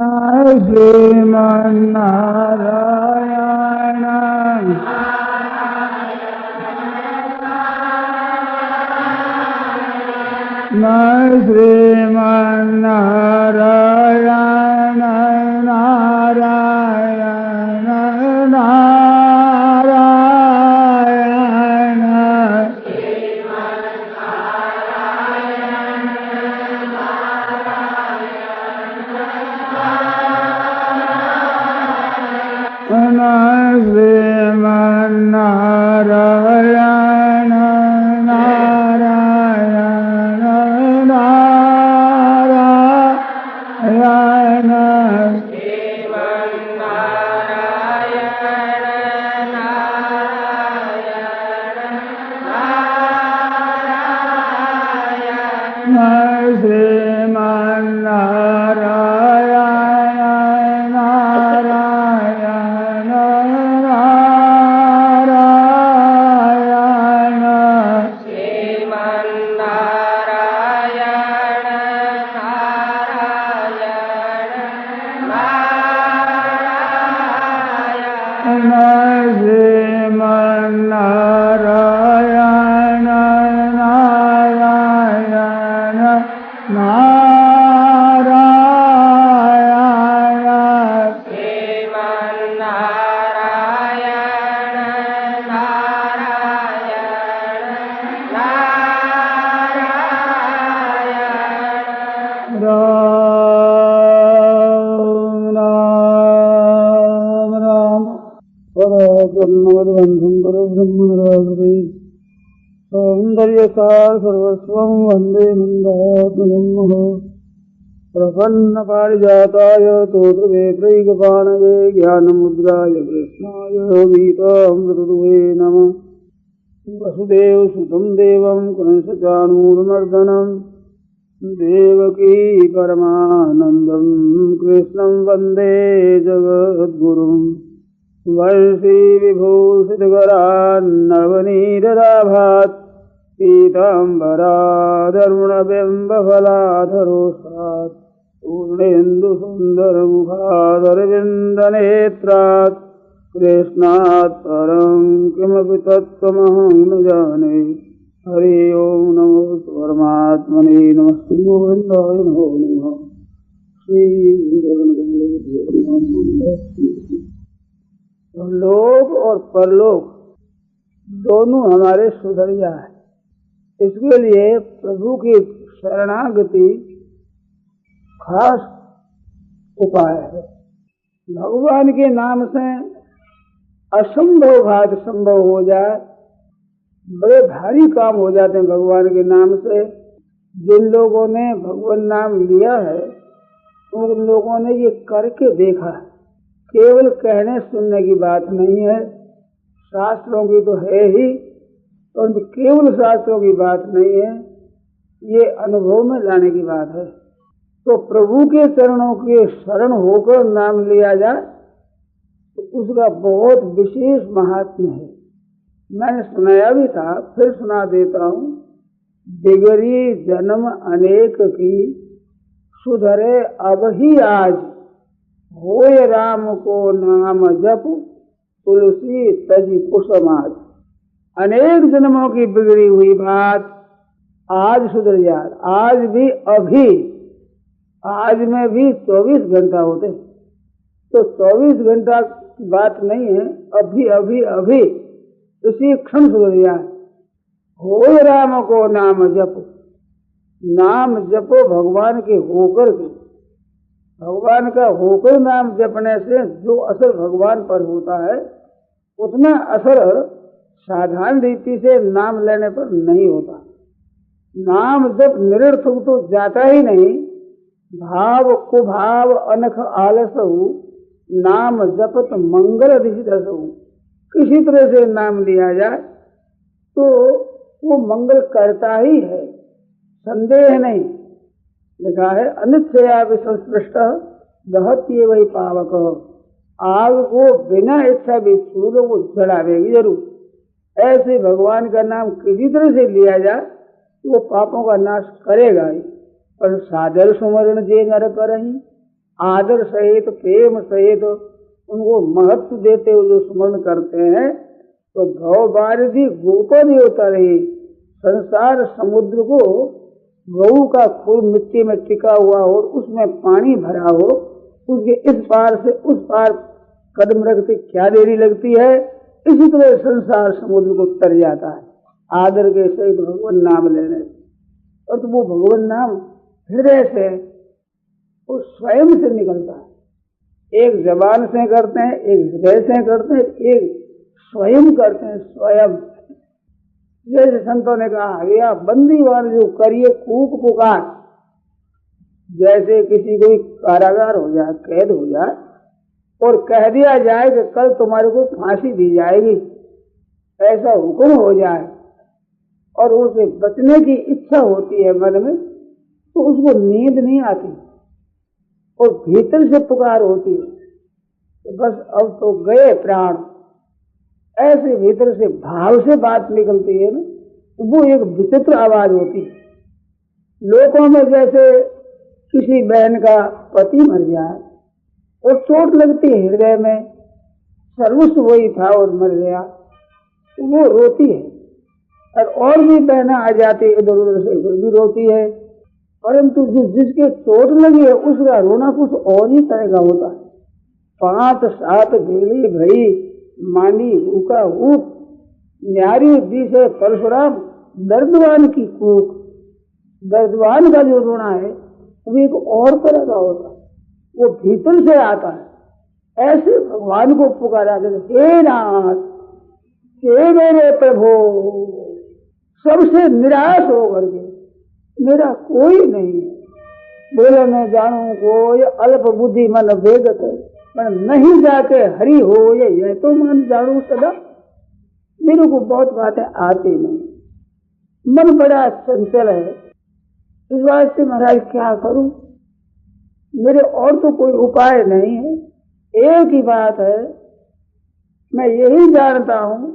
श्रीमन्नारायण श्रीमन्नारायण नारायण नारायण श्रीमन्नारायण नारायण नारायण श्रीमन्नारायण नारायण नारायण श्रीमन्नारायण नारायण नारायण राम राम परब्रह्मवद्वंदं परब्रह्मरागवे सौन्दर्यसार सर्वस्वं वन्दे नन्दात्मनः प्रपन्नपारिजाताय तोत्रवेत्रैकपाणये ज्ञानमुद्राय कृष्णाय गीतामृतदुहे नमः। वसुदेवसुतं देवं कंसचाणूरमर्दनं देवकी परमानन्दं कृष्णं वन्दे जगद्गुरुं। वंशी विभूषितकरान्नवनीरदाभात् पीताम्बरादरुणबिम्बफलाधरोष्ठात् पूर्णेन्दुसुन्दरमुखादरविन्दनेत्रात् कृष्णात् परं किमपि तत्त्वमहं न जाने। हरि ओं नमो परमात्मने नमस्ते गोविन्दाय नमो नमः। श्री लोक और परलोक दोनों हमारे सुधर जाए, इसके लिए प्रभु की शरणागति खास उपाय है। भगवान के नाम से असंभव बात संभव हो जाए, बड़े भारी काम हो जाते हैं भगवान के नाम से। जिन लोगों ने भगवान नाम लिया है उन लोगों ने ये करके देखा है। केवल कहने सुनने की बात नहीं है, शास्त्रों की तो है ही, और केवल शास्त्रों की बात नहीं है, ये अनुभव में लाने की बात है। तो प्रभु के चरणों के शरण होकर नाम लिया जाए तो उसका बहुत विशेष महात्म्य है। मैंने सुनाया भी था, फिर सुना देता हूँ। बिगड़ी जन्म अनेक की सुधरे अब ही आज, होय राम को नाम जप तुलसी तजी कुसुमाज। अनेक जन्मों की बिगड़ी हुई बात आज सुधर जाए। आज भी अभी, आज में भी 24 घंटा होते, तो 24 घंटा की बात नहीं है, अभी अभी अभी इसी क्षण सुधर जाए। होय राम को नाम जप, नाम जपो भगवान के होकर के। भगवान का होकर नाम जपने से जो असर भगवान पर होता है उतना असर साधारण रीति से नाम लेने पर नहीं होता। नाम जप निरर्थक तो जाता ही नहीं। भाव कुभाव अनख आलसहु, नाम जपत मंगल दिशदसहु। किसी तरह से नाम लिया जाए तो वो मंगल करता ही है, संदेह नहीं। लिखा है अनिच्छया विसंस्पृष्ट दहत्ये वही पावक। आग को बिना इच्छा भी छू लो वो जलावेगी जरूर। ऐसे भगवान का नाम किसी तरह से लिया जाए तो वो पापों का नाश करेगा ही। पर सादर सुमरण जे नर करही, आदर सहित प्रेम सहित उनको महत्व देते हुए जो स्मरण करते हैं तो भव बारिधि गोपन होता रही। संसार समुद्र को गऊ का खून मिट्टी में टिका हुआ हो, उसमें पानी भरा हो, उसके इस पार से उस पार कदम रखते क्या देरी लगती है, इसी तरह संसार समुद्र को तर जाता है आदर के सहित भगवान नाम लेने से। और तो वो भगवान नाम हृदय से, वो स्वयं से निकलता है। एक जबान से करते हैं, एक हृदय से करते हैं, एक स्वयं करते हैं, स्वयं। जैसे संतों ने कहा, भैया बंदीवान जो करिए कूक पुकार, जैसे किसी कोई कारागार हो जाए, कैद हो जाए और कह दिया जाए कि कल तुम्हारे को फांसी दी जाएगी, ऐसा हुक्म हो जाए और उसे बचने की इच्छा होती है मन में, तो उसको नींद नहीं आती और भीतर से पुकार होती है तो बस अब तो गए प्राण। ऐसे भीतर से भाव से बात निकलती है ना, वो एक विचित्र आवाज होती है। लोगों में जैसे किसी बहन का पति मर जाए और चोट लगती है हृदय में, सर्वस्व वही था और मर गया, तो वो रोती है। और भी बहना आ जाती है इधर उधर से, वो भी रोती है। परंतु जिसके चोट लगी है उसका रोना कुछ और ही तरह का होता है। 5-7 बेली भई मानी ऊका ऊक, न्यारी दी से परशुराम दर्दवान की कूक। दर्दवान का जो रोना है वो एक और तरह का होता है, वो भीतर से आता है। ऐसे भगवान को पुकारा जाता है, हे नाथ, हे मेरे प्रभु, सबसे निराश होकर के मेरा कोई नहीं है। बोले मैं जानू को ये अल्प बुद्धि मन वेगत है, पर नहीं जाके हरि हो ये तो मन जानू सदा। मेरे को बहुत बातें आती नहीं, मन बड़ा चंचल है। इस वास्ते महाराज क्या करूं, मेरे और तो कोई उपाय नहीं है। एक ही बात है, मैं यही जानता हूं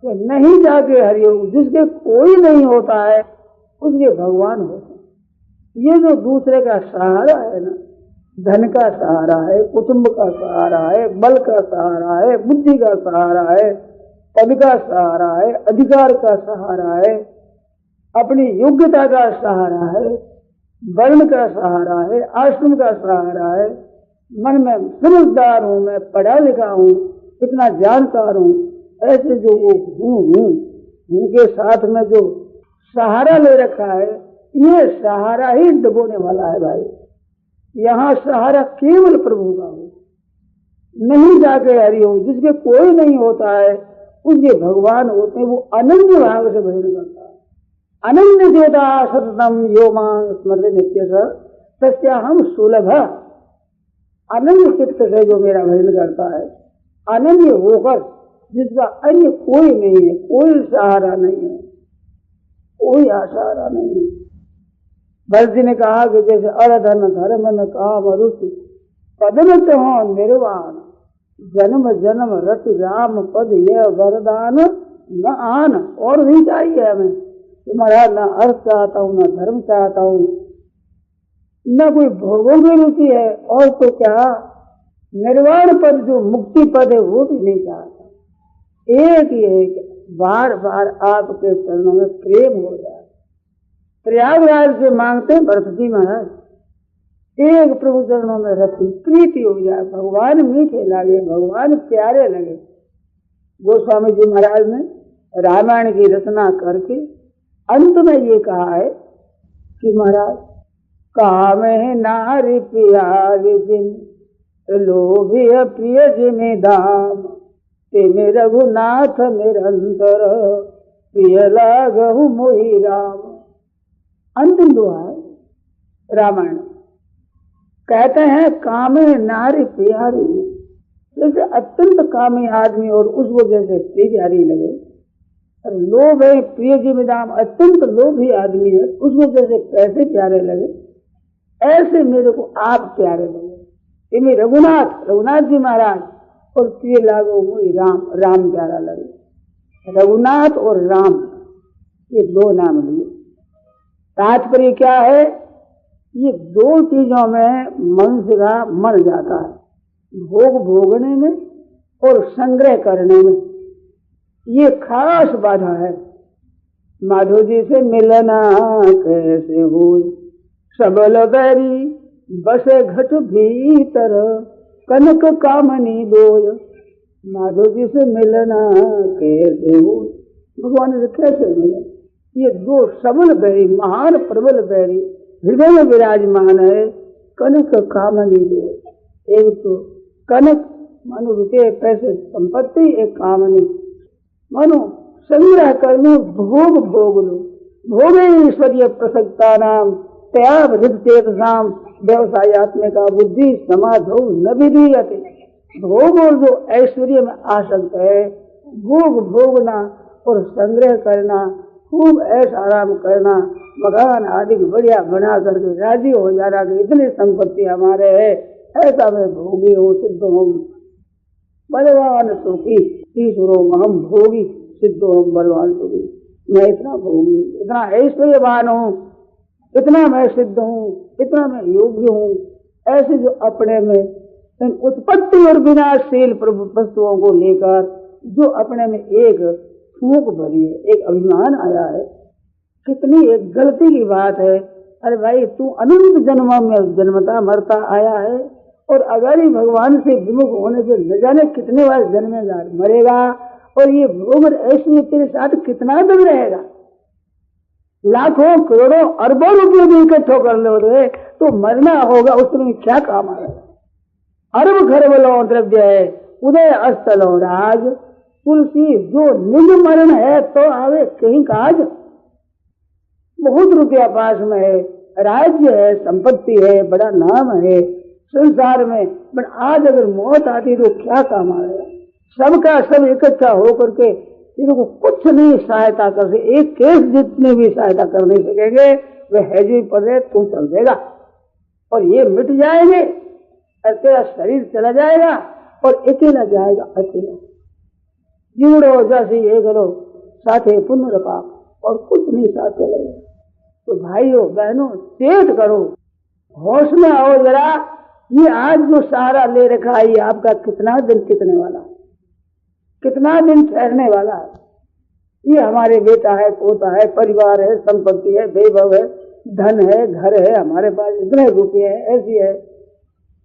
कि नहीं जाके हरि हो, जिसके कोई नहीं होता है उसके भगवान होते हैं। ये जो दूसरे का सहारा है ना, धन का सहारा है, कुटुंब का सहारा है, बल का सहारा है, बुद्धि का सहारा है, पद का सहारा है, अधिकार का सहारा है, अपनी योग्यता का सहारा है, वर्ण का सहारा है, आश्रम का सहारा है। मन में समझदार हूं, मैं पढ़ा लिखा हूं, इतना जानकार हूं, ऐसे जो वो हूं उनके साथ में जो सहारा ले रखा है, ये सहारा ही डुबोने वाला है भाई। यहाँ सहारा केवल प्रभु का हो, नहीं जाके हरि हो, जिसके कोई नहीं होता है उसके भगवान होते हैं। वो अनन्य भाव से भजन करता है। अनन्य देवता सततम यो मां स्मृति नित्य सत्या हम सुलभ। अनन्य चित्त से जो मेरा भजन करता है, अनन्य होकर, जिसका अन्य कोई नहीं है, कोई सहारा नहीं है, कोई आसहारा नहीं है। भरत जी ने कहा कि जैसे अरधन धर्म न काम रुचि पदमत हो निर्वाण, जन्म जन्म रति राम पद यह वरदान न आन। और नहीं चाहिए हमें, तुम्हारा न अर्थ चाहता हूँ, न धर्म चाहता हूँ, न कोई भोगों की रुचि है, और तो क्या निर्वाण पद जो मुक्ति पद है वो भी नहीं चाहता। एक ही एक बार बार आपके चरणों में प्रेम हो जाए। प्रयागराज से मांगते हैं भरत जी महाराज, एक प्रभु चरणों में रखी प्रीति हो जाए, भगवान मीठे लगे, भगवान प्यारे लगे। गोस्वामी जी महाराज ने रामायण की रचना करके अंत में ये कहा है कि महाराज काम है नारी प्यारी जिन लोभी प्रिय जिमे दाम, ते रघुनाथ निरंतर प्रिय लागहु मोहि राम। अंतिम दुआ है रामायण। कहते हैं कामे नारी प्यारी, जैसे अत्यंत कामी आदमी और उसको जैसे स्त्री प्यारी लगे, और लोभ है प्रिय जी में दाम, अत्यंत लोभी आदमी है उसको जैसे पैसे प्यारे लगे, ऐसे मेरे को आप प्यारे लगे। इन्हें रघुनाथ जी महाराज और प्रिय लागो मुझे राम, राम प्यारा लगे। रघुनाथ और राम ये दो नाम लिए। तात्पर्य क्या है, ये दो चीजों में मनुष्य का मर जाता है, भोग भोगने में और संग्रह करने में। ये खास बाधा है। माधो जी से मिलना कैसे हो, सबल बैरी बसे घट भीतर, कनक कामनी दोय। माधो जी से मिलना कैसे हो, भगवान से कैसे मिले? ये दो सबल बैरी, महान प्रबल बैरी हृदय में विराजमान है। कनक कामनी दोय, एक तो कनक मानो रुपये पैसे संपत्ति, एक कामनी मानो संग्रह कर लो, भोग भोग लो। भोगे ईश्वरीय प्रसक्ता नाम त्याग चेतसाम व्यवसायत्मिका बुद्धि समाधो न विधीयते। भोग और जो ऐश्वर्य में आसक्त है, भोग भोगना और संग्रह करना, खूब ऐसा आराम करना, मकान आदि बढ़िया बना करके राजी हो जाना कि इतनी संपत्ति हमारे है, ऐसा मैं भोगी हूँ, सिद्ध हूँ। बलवान सुखी ईश्वरो महम भोगी सिद्धो बलवान सुखी। मैं इतना भोगी, इतना ऐश्वर्यवान हूँ, इतना मैं सिद्ध हूँ, इतना मैं योग्य हूँ। ऐसे जो अपने में इन उत्पत्ति और विनाशशील वस्तुओं को लेकर जो अपने में एक फूंक भरी है, एक अभिमान आया है, कितनी एक गलती की बात है। अरे भाई, तू अनंत जन्मों में जन्मता मरता आया है, और अगर ही भगवान से विमुख होने से न जाने कितने बार जन्मेगा मरेगा, और ये भोग ऐसे तेरे साथ कितना दिन रहेगा। लाखों करोड़ों अरबों रुपये भी इकट्ठो कर लो रे, तो मरना होगा, उसमें क्या काम आएगा। अरब खरब लो द्रव्य है, उदय अस्त लो राज, तुलसी जो निज मरण है तो आवे कहीं काज। बहुत रुपया पास में है, राज्य है, संपत्ति है, बड़ा नाम है संसार में, पर आज अगर मौत आती तो क्या काम आएगा। सबका सब इकट्ठा होकर के इनको कुछ नहीं सहायता कर सके, एक केस जितने भी सहायता कर नहीं सकेंगे, वे हैजे पर रहे तू चल देगा, और ये मिट जाएंगे, और तेरा शरीर चला जाएगा, और अकेला जाएगा, अकेला जीवड़ो जैसे ये करो साथे पुण्य पाप, और कुछ नहीं साथ चलेगा। तो भाइयों बहनों, चेत करो, होश में आओ जरा। ये आज जो सहारा ले रखा है, ये आपका कितना दिन टिकने वाला है, कितना दिन ठहरने वाला है। ये हमारे बेटा है, पोता है, परिवार है, संपत्ति है, वैभव है, धन है, घर है, हमारे पास इतने रुपये है, ऐसी है,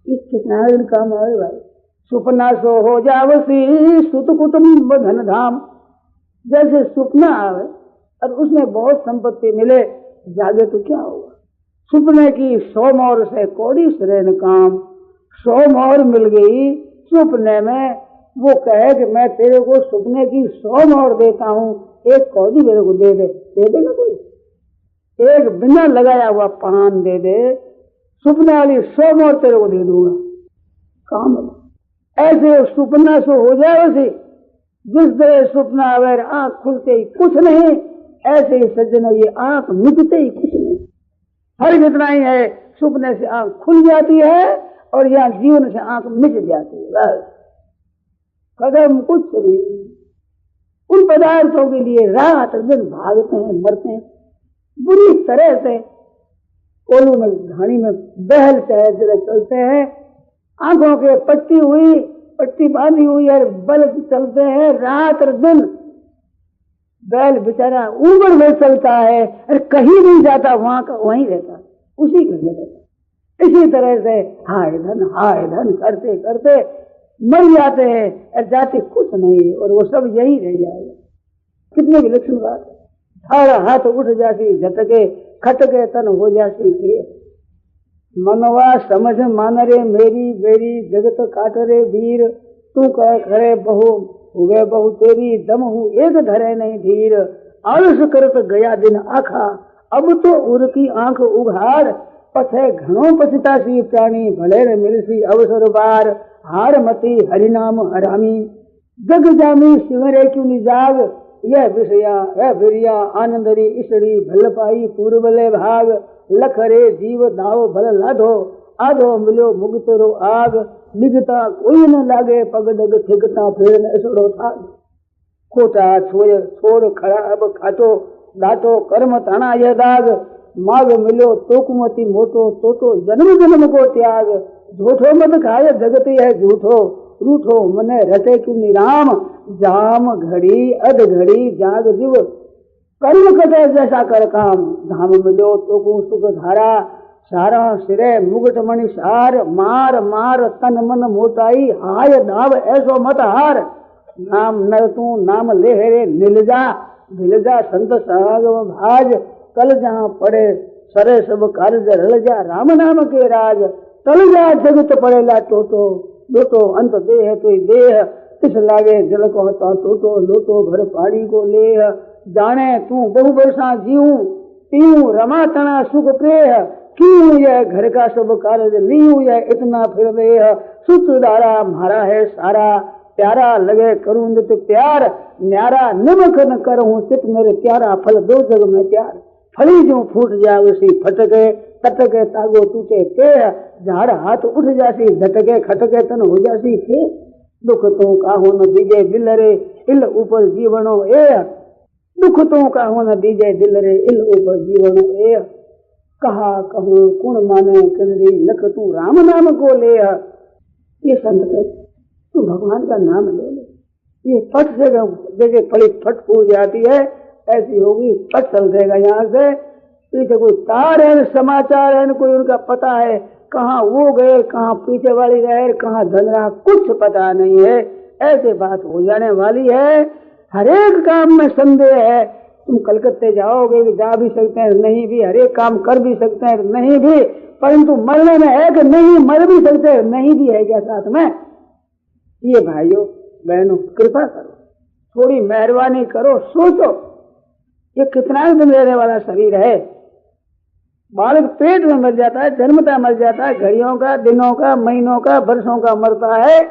ये कितना दिन काम आए भाई। सुपना सो हो जावसी सुत कुटुंब धन धाम, जैसे सुपना आवे और उसमें बहुत संपत्ति मिले, जागे तो क्या होगा। सुपने की 100 मोहर से कोड़ी श्रेण काम, 100 मोहर मिल गई सुपने में, वो कहे कि मैं तेरे को सुपने की 100 मोहर देता हूँ, एक कौड़ी मेरे को दे दे, दे देना कोई। एक बिना लगाया हुआ पान दे दे, सुपने वाली 100 मोहर तेरे को दे दूंगा, काम है। ऐसे सुपना सो हो जाए, वैसे जिस तरह सुपना अगर आंख खुलते ही कुछ नहीं, ऐसे ही सज्जनों ये आंख मिटते ही कुछ नहीं। फर्क इतना ही है, सुपने से आंख खुल जाती है और यहाँ जीवन से आंख मिट जाती है, बस कदम कुछ नहीं। उन पदार्थों के लिए रात दिन भागते हैं, मरते हैं बुरी तरह से। कोलू में घानी में बहल चलते हैं, आंखों के पट्टी बांधी हुई है, बल चलते हैं रात और दिन। बैल बेचारा ऊबर में चलता है, अरे कहीं नहीं जाता, वहां का वहीं रहता, उसी घर में रहता। इसी तरह से हाय धन करते करते मर जाते हैं, और जाते कुछ नहीं, और वो सब यही रह जाएगा। कितनी विलक्षण बात है। थारा हाथ उठ जाती झटके, खटके तन हो जाती के। मनवा समझ मान रे मेरी बेरी, जगत काट रे वीर, तू कह खरे बहु हुए बहु तेरी, दम हूँ एक धरे नहीं धीर। आलस करत गया दिन आखा, अब तो उर की आंख उघाड़, पथे घणो पछतासी प्राणी, भले न मिलसी अवसर बार। हार मती हरिनाम हरामी, जग जामी सिमरे क्यों निजाग। यह विषया यह वीरिया आनंदरी ईसड़ी, भल पाई पूर्वले भाग। लखरे जीव दाव भल लाधो, आधो मिलो मुगतरो आग। लिखता कोई न लागे पग डग, थिगता फिर न ऐसड़ो था। खोटा छोड़ खड़ा अब खाटो, डाटो कर्म ताना यह दाग। माग मिलो तो कुमति मोटो तो जन्म जन्म को त्याग। झूठो मत खाए जगत है झूठो, रूठो मने रटे क्यों निराम। जाम घड़ी अध घड़ी जाग जीव, कर्म कटे जैसा कर काम। धाम मिलो तो को सुख धारा, सारा सिरे मुगट मणि सार। मार मार तन मन मोटाई, हाय नाव ऐसो मत हार। नाम नर तू नाम ले रे नीलजा, भिलजा संत सागव भाज। कल जहाँ पड़े सरे सब कार्य रल जा, राम नाम के राज। तल जा जगत पड़ेला टोटो, लोटो अंत देह तो देह। किस लागे जल को हता टोटो, लोटो घर पाड़ी को ले। जाने तू बहु वर्षा जीऊं, पीऊं रमा तना सुख प्रेह। क्यों यह घर का सब कार्य लीऊं, यह इतना फिर देह। सुत दारा मारा है सारा, प्यारा लगे करूं नित प्यार। न्यारा निमक न करूं चित मेरे प्यारा, फल दो जग में प्यार। फली जो फूट जाए उसी फटके, तटके तागो टूटे के। झाड़ हाथ उठ जासी झटके, खटके तन हो जासी के। दुख तो काहो न दीजे दिल रे, इल ऊपर जीवनो ए। दुख तो काहो न दीजे दिल रे, इल ऊपर जीवनो ए। कहा कहूँ कुण माने कनरी, लख तू राम नाम को ले। ये संत है, तू भगवान का नाम ले ले। ये फट से जैसे फली फट फूट जाती है ऐसी होगी, फट चल देगा यहाँ से। पीछे कोई तार है, समाचार है, कोई उनका पता है, कहाँ वो गए, कहाँ पीछे वाली रहे, कहाँ धन रहा, कुछ पता नहीं है। ऐसे बात हो जाने वाली है। हर एक काम में संदेह है। तुम कलकत्ते जाओगे, जा भी सकते हैं नहीं भी, हर एक काम कर भी सकते हैं नहीं भी, परंतु मरने में है कि नहीं, मर भी सकते हैं नहीं भी है क्या साथ में। ये भाइयों बहनों कृपा करो, थोड़ी मेहरबानी करो, सोचो ये कितना दिन रहने वाला शरीर है। बालक पेट में मर जाता है, जन्मता मर जाता है, घड़ियों का, दिनों का, महीनों का, वर्षों का मरता है।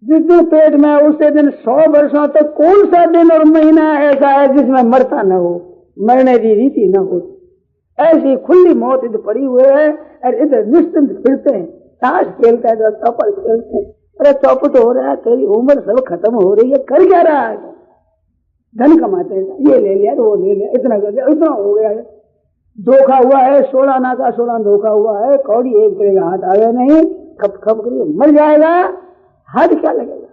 जिस दिन पेट में उसे दिन 100 वर्षों तक कौन सा दिन और महीना ऐसा है जिसमें मरता न हो, मरने की रीति न हो। ऐसी खुली मौत इधर पड़ी हुए है और इधर निश्चिंत फिरते हैं, ताश खेलते हैं, चौपट खेलते हैं। अरे चौपट हो रहा है, तेरी उम्र सब खत्म हो रही है, कर क्या रहा है? धन कमाते हैं, ये ले लिया वो ले लिया, इतना कर लिया, इतना हो गया है। धोखा हुआ है, 16 आना का 16 धोखा हुआ है। कौड़ी एक तरह का हाथ आया नहीं, खप खप कर मर जाएगा, हाथ क्या लगेगा?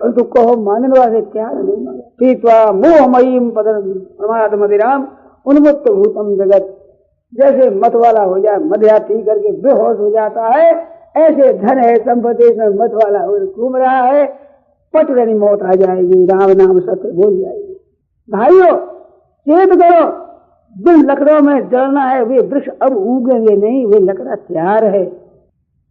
परंतु कहो मानने वाले क्या नहीं माने। पीत्वा मोहमयी परमात्मधिराम उन्मुक्त भूतम जगत। जैसे मत वाला हो जाए, मध्या पी करके बेहोश हो जाता है, ऐसे धन है संपत्ति में मत वाला घूम रहा है, पटरनी मौत आ जाएगी, राम नाम सत्य बोल जाएगी। भाइयों चेत करो, जिन लकड़ों में जलना है वे वृक्ष अब उगेंगे नहीं, वे लकड़ा तैयार है,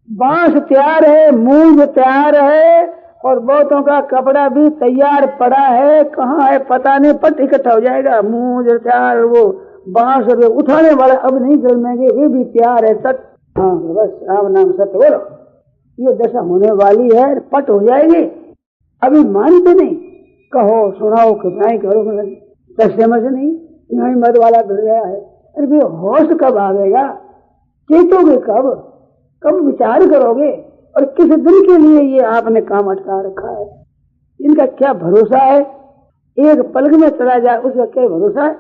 बांस तैयार है, मूंज तैयार है और बहुतों का कपड़ा भी तैयार पड़ा है। कहाँ है पता नहीं, पट इकट्ठा हो जाएगा। मूंज तैयार, वो बांस उठाने वाले अब नहीं जलमेंगे, वे भी तैयार है। सत हाँ बस राम नाम सत्य बोलो, ये दशा होने वाली है, पट हो जाएगी। अभी मानते नहीं, कहो सुनाओ कितना ही करो, समझ नहीं, यहाँ मद वाला भिड़ गया है। अरे भी होश कब आवेगा, चेतोगे कब, कब विचार करोगे और किस दिन के लिए ये आपने काम अटका रखा है? इनका क्या भरोसा है? एक पलक में चला जाए उसका क्या भरोसा है?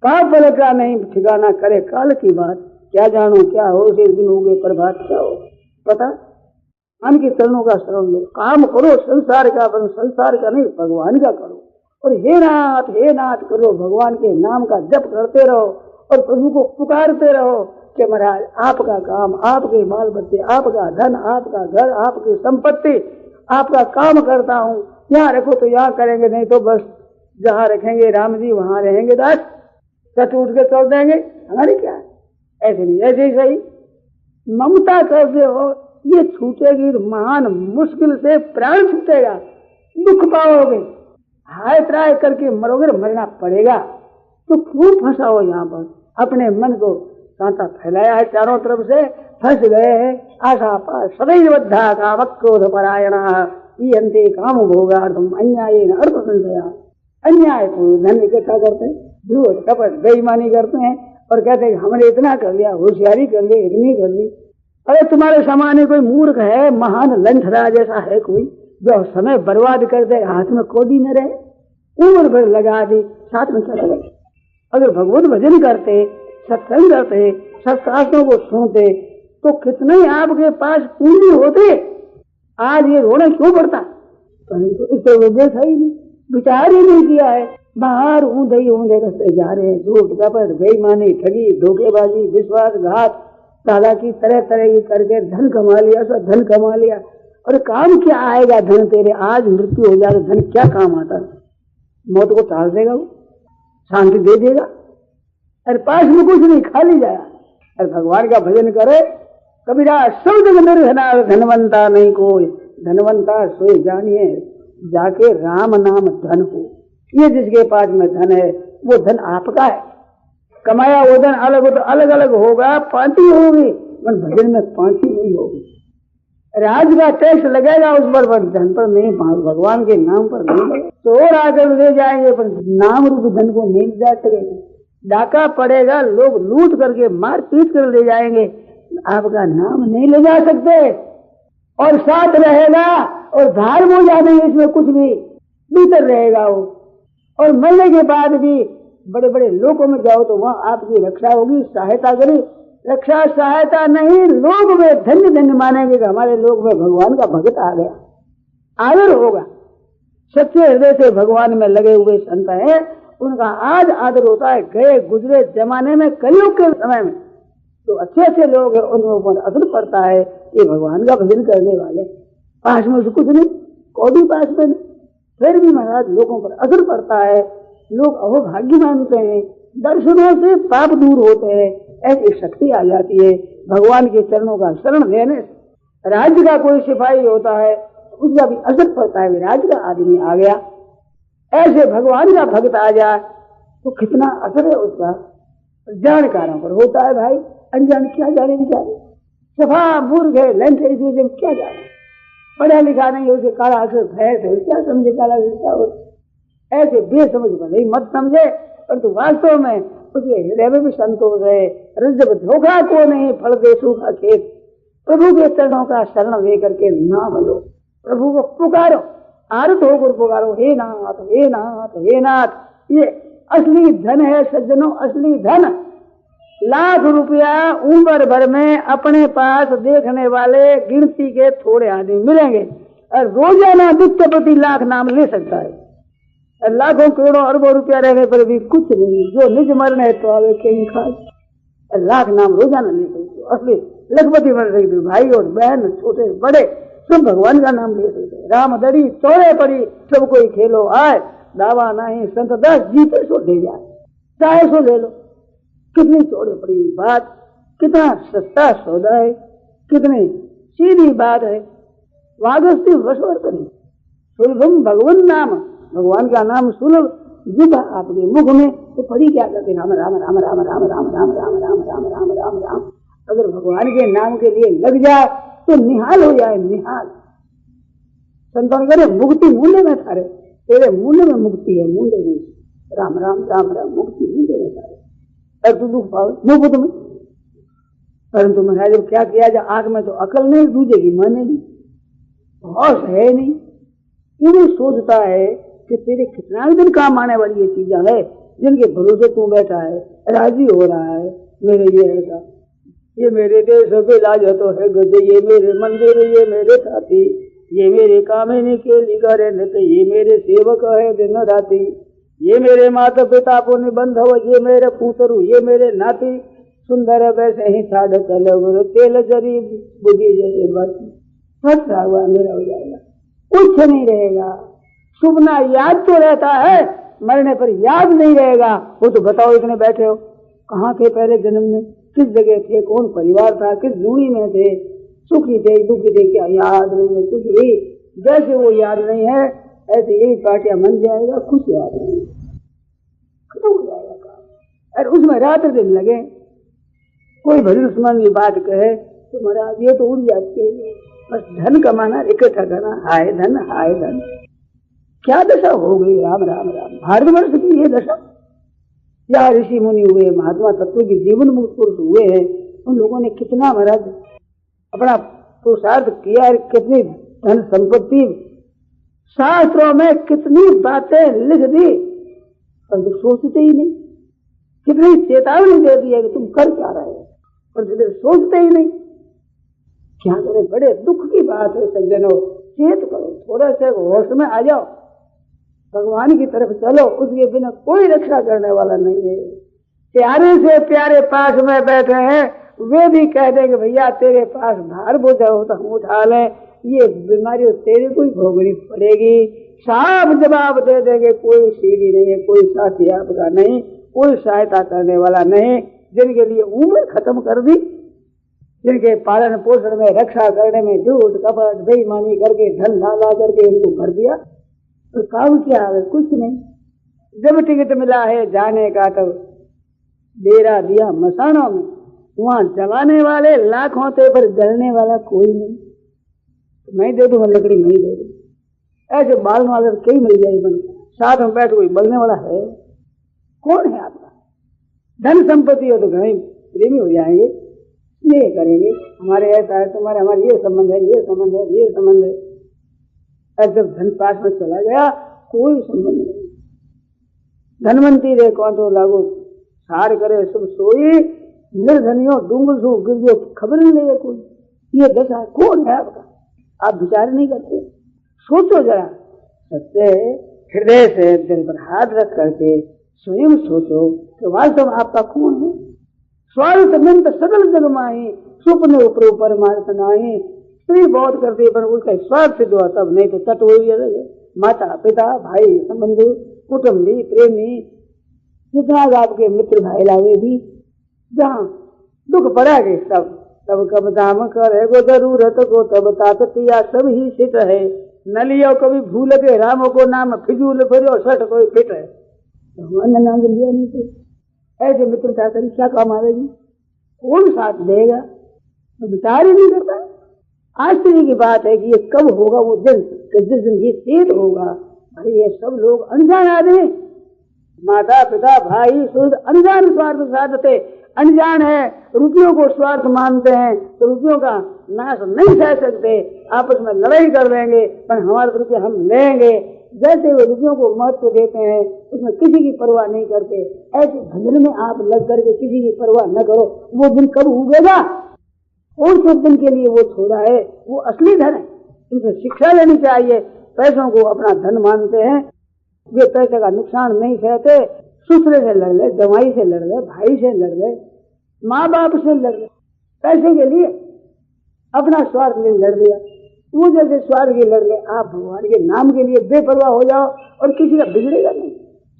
का पलक का नहीं ठिकाना करे काल की बात, क्या जानो क्या हो, एक दिन होगे प्रभात क्या हो पता। मन के चरणों का शरण लो, काम करो संसार का, संसार का नहीं भगवान का करो। और हे नाथ करो, भगवान के नाम का जप करते रहो और प्रभु को पुकारते रहो कि महाराज आपका काम, आपके बाल बच्चे, आपका धन, आपका घर, आपकी संपत्ति, आपका काम करता हूँ। यहाँ रखो तो यहाँ करेंगे, नहीं तो बस जहाँ रखेंगे राम जी वहाँ रहेंगे, दास सच उठ के चल देंगे। हमारी क्या है? ऐसे नहीं, ऐसे ही सही ममता करते हो, ये छूटेगी महान मुश्किल से, प्राण छूटेगा, दुख पाओगे, हाय त्राय करके मरोगे, मरना पड़ेगा। तो क्यों फंसाओ यहाँ पर? अपने मन को कांटा फैलाया है चारों तरफ से, फंस गए हैं आशा पास सदैव बद्धा काम क्रोध परायणा ईयन्ते काम भोगार्थम अन्याय न अर्थ संशया। अन्याय को धन इकट्ठा करते हैं, झूठ कपट बेईमानी करते हैं और कहते हैं हमने इतना कर लिया, होशियारी कर ली, इतनी कर ली। अरे तुम्हारे सामान्य कोई मूर्ख है, महान लंठरा जैसा है कोई जो समय बर्बाद कर दे, हाथ में कोडी न रहे, उम्र भर लगा दी, साथ में क्या लगे? अगर भगवत भजन करते, सत्संग करते, सत्शास्त्रों को सुनते, तो कितने ही आपके पास पूंजी होते, आज ये रोना क्यों पड़ता? परंतु इस तो वो देखा ही नहीं, विचार ही नहीं किया है। बाहर ऊंधे रास्ते जा रहे हैं, झूठ कपट बेईमानी ठगी धोखेबाजी विश्वासघात दादा की तरह तरह की करके धन कमा लिया, सब धन कमा लिया। और काम क्या आएगा धन तेरे? आज मृत्यु हो जाए तो धन क्या काम आता? मौत को टाल देगा, वो शांति दे देगा। अरे पास में कुछ नहीं, खाली जाया। अरे भगवान का भजन करे, कबीरा शब्द निर्धना धनवंता नहीं कोई, धनवंता सोए जानिए जाके राम नाम धन हो। ये जिसके पास में धन है वो धन आपका है, कमाया वो धन अलग हो तो अलग अलग होगा, पांति होगी, पर भजन में पांति नहीं होगी। राज का टैक्स लगेगा उस पर धन पर नहीं, भगवान के नाम पर नहीं। चोर आकर ले जाएंगे पर नाम रूप धन को नहीं जा सकेंगे। डाका पड़ेगा, लोग लूट करके मार पीट कर ले जाएंगे, आपका नाम नहीं ले जा सकते। और साथ रहेगा और धार बोझा नहीं, इसमें कुछ भी भीतर रहेगा वो। और मरने के बाद भी बड़े बड़े लोगों में जाओ तो वहां आपकी रक्षा होगी, सहायता करी। रक्षा सहायता नहीं, लोग में धन्य धन्य मानेंगे कि हमारे लोग में भगवान का भक्त आ गया, आदर होगा। सच्चे हृदय से भगवान में लगे हुए संत हैं, उनका आज आदर होता है। गए गुजरे जमाने में, कलयुग के समय में तो अच्छे अच्छे लोग हैं, उन लोगों पर असर पड़ता है। ये भगवान का भजन करने वाले, पास में से कुछ नहीं, कौड़ी पास में नहीं, फिर भी महाराज लोगों पर असर पड़ता है। लोग अहोभाग्य मानते हैं, दर्शनों से पाप दूर होते हैं, ऐसी शक्ति आ जाती है भगवान के चरणों का शरण लेने। राज्य का कोई सिपाही होता है उसका भी असर पड़ता है, राज्य का आदमी आ गया, ऐसे भगवान का भक्त आ जाए तो कितना असर है उसका। जानकारों पर होता है भाई, अनजान क्या जाने बेचारे, सफा मूर्ख है, लंच है, इसमें क्या जाने, पढ़ा लिखा नहीं, उसे काला अक्षर भैंस है, क्या समझे काला क्या होता। ऐसे बेसमझ भले ही मत समझे, परंतु वास्तव में उसके हृदय में भी संतोष है। जब धोखा को नहीं फल दे सूखा खेत, प्रभु के चरणों का शरण ले करके नाम लो, प्रभु को पुकारो, आरत होकर पुकारो, हे नाथ हे नाथ हे नाथ। ये असली धन है सज्जनों, असली धन। लाख रुपया उम्र भर में अपने पास देखने वाले गिनती के थोड़े आदमी मिलेंगे, और रोजाना नित्य प्रति लाख नाम ले सकता है। लाखों करोड़ों अरबों रुपया रहने पर भी कुछ नहीं, जो निज मरण है तो आवे कहीं खास। लाख नाम रोजाना ले सकते, असली लखपति बन सकते, भाई और बहन छोटे बड़े सब भगवान का नाम ले सकते। राम दड़ी चौड़े पड़ी सब कोई खेलो आए, दावा नहीं संत दास जीते सो ले जाए, चाहे सो ले लो। कितनी चौड़े पड़ी बात, कितना सस्ता सौदा है, कितनी सीधी बात है। वागस्ती वशवर्तनी सुलभम भगवान नाम, भगवान का नाम सुलभ जिब आपके मुख में, तो पढ़ी क्या करते राम राम राम राम राम राम राम राम राम राम राम राम राम। अगर भगवान के नाम के लिए लग जाए तो निहाल हो जाए, निहाल। संतान करे मुक्ति मूल्य में थारे, तेरे मूल्य में मुक्ति है, मूल्य में राम राम राम राम, मुक्ति मूल्य में थारे। और तू दुख पाओ मुफ्त में, परंतु महाराज जब क्या किया जाए, आंख में तो अकल नहीं, दूजे की माने नहीं, होश है नहीं। ये सोचता है कि तेरे कितना दिन काम आने वाली ये चीजें है जिनके भरोसे तू बैठा है, राजी हो रहा है। मेरे ये ऐसा, ये मेरे देश पे लाज तो है गजे, ये मेरे मंदिर, ये मेरे साथी, ये मेरे कामिनी के लिखा नित्य, ये मेरे सेवक है दिन राती, ये मेरे माता पिता को निबंध, ये मेरे पुत्र, ये मेरे नाती, सुंदर वैसे ही साढ़ तलब तेल जरी बुद्धि जैसे बाती, सब हुआ मेरा हो जाएगा, कुछ नहीं रहेगा। सुपना याद तो रहता है, मरने पर याद नहीं रहेगा। वो तो बताओ इतने बैठे हो, कहाँ थे पहले जन्म में, किस जगह थे, कौन परिवार था, किस जूनी में थे, सुखी थे दुखी थे, क्या याद नहीं है कुछ भी। जैसे वो याद नहीं है ऐसे यही पार्टियां बन जाएगा, कुछ याद नहीं, खत्म हो जाएगा काम। और उसमें रात दिन लगे, कोई भजन सुमन की बात कहे तो महाराज ये तो उड़ जाती है, बस धन कमाना, इकट्ठा करना, हाय धन हाय धन। क्या दशा हो गई राम राम राम। भारतवर्ष की ये दशा, या ऋषि मुनि हुए, महात्मा तत्व के जीवन मुक्त पुरुष हुए हैं, उन लोगों ने कितना महाराज अपना पुरुषार्थ किया, कितनी धन संपत्ति, शास्त्रों में कितनी बातें लिख दी, पर सोचते ही नहीं। कितनी चेतावनी दे दी है कि तुम कर क्या रहे हो, और सोचते ही नहीं। क्या करें, बड़े दुख की बात है सज्जनों। चेत करो, थोड़ा से होश में आ जाओ, भगवान की तरफ चलो, उसके बिना कोई रक्षा करने वाला नहीं है। प्यारे से प्यारे पास में बैठे हैं, वे भी कह देंगे भैया तेरे पास भार बोझा हो तो हम उठा लें, ये बीमारी तेरे को ही भोगनी पड़ेगी। साफ जवाब दे देंगे, कोई सीढ़ी नहीं है, कोई साथी आपका नहीं, कोई सहायता करने वाला नहीं। जिनके लिए उम्र खत्म कर दी, जिनके पालन पोषण में, रक्षा करने में झूठ कपट बेईमानी करके धन लाला करके इनको भर दिया, तो काम क्या है? कुछ नहीं। जब टिकट मिला है जाने का, तब डेरा दिया मसानों में, वहां जलाने वाले लाखों थे पर जलने वाला कोई नहीं। मैं दे दूं लकड़ी, नहीं दे दूं, ऐसे बालने वाले कई मिल जाए, बन साथ में बैठ कोई बलने वाला है? कौन है आपका? धन संपत्ति हो तो घने प्रेमी हो जाएंगे, ये करेंगे हमारे ऐसा है, तुम्हारे हमारे ये संबंध है, ये संबंध है, ये संबंध है। और जब धन पास में चला गया, कोई संबंध नहीं। धनवंती रे कौन तो लागू सार करे सब सोई, निर्धनियों डूंगल सो गिर गयो, खबर नहीं ले कोई। ये दशा कौन है आपका? आप विचार नहीं करते। सोचो जरा, सत्य हृदय से दिल पर हाथ रख करके स्वयं सोचो कि वास्तव आपका कौन है। स्वार्थ मंत सगल जग माही, सुपने ऊपर परमार्थ नाही। स्त्री बहुत करती पर उसका स्वार्थ जो तब, नहीं तो तट हुई है। माता पिता भाई संबंधी कुटुंबी प्रेमी जितना आपके मित्र भाई लावे भी, जहाँ दुख पड़ेगा सब तब कब दाम करे गो जरूरत को, तब ताकतिया सब ही सिट है। न लियो कभी भूल के राम को नाम, फिजूल फिरो सठ कोई फिट है। भगवान नाम लिया नहीं तो ऐसे मित्रता करी क्या काम आवेगी? कौन साथ देगा? तो विचार ही नहीं करता। आश्चर्य की बात है कि ये कब होगा वो दिन, जिस दिन ये चेत होगा। अरे ये सब लोग अनजान आदमी, माता पिता भाई शुद्ध अनजान स्वार्थ साधते, अनजान है, रुपयों को स्वार्थ मानते हैं, तो रुपयों का नाश नहीं सह सकते, आपस में लड़ाई कर लेंगे, पर हमारे रुपये हम लेंगे। जैसे वो रुपयों को महत्व देते हैं, उसमें किसी की परवाह नहीं करते। ऐसे भजन में आप लग करके किसी की परवाह न करो। वो दिन कब उगेगा? कौन से दिन के लिए वो छोड़ा है? वो असली धन है, इनसे शिक्षा लेनी चाहिए। पैसों को अपना धन मानते हैं, वे पैसे का नुकसान नहीं सहते। ससुरे से लड़ ले, जवाई से लड़ ले, भाई से लड़ ले, माँ बाप से लड़ ले, पैसे के लिए अपना स्वार्थ लिए लड़ लिया। वो जैसे स्वार्थ के लड़ ले, आप भगवान के नाम के लिए बेपरवाह हो जाओ और किसी का बिगड़ेगा नहीं।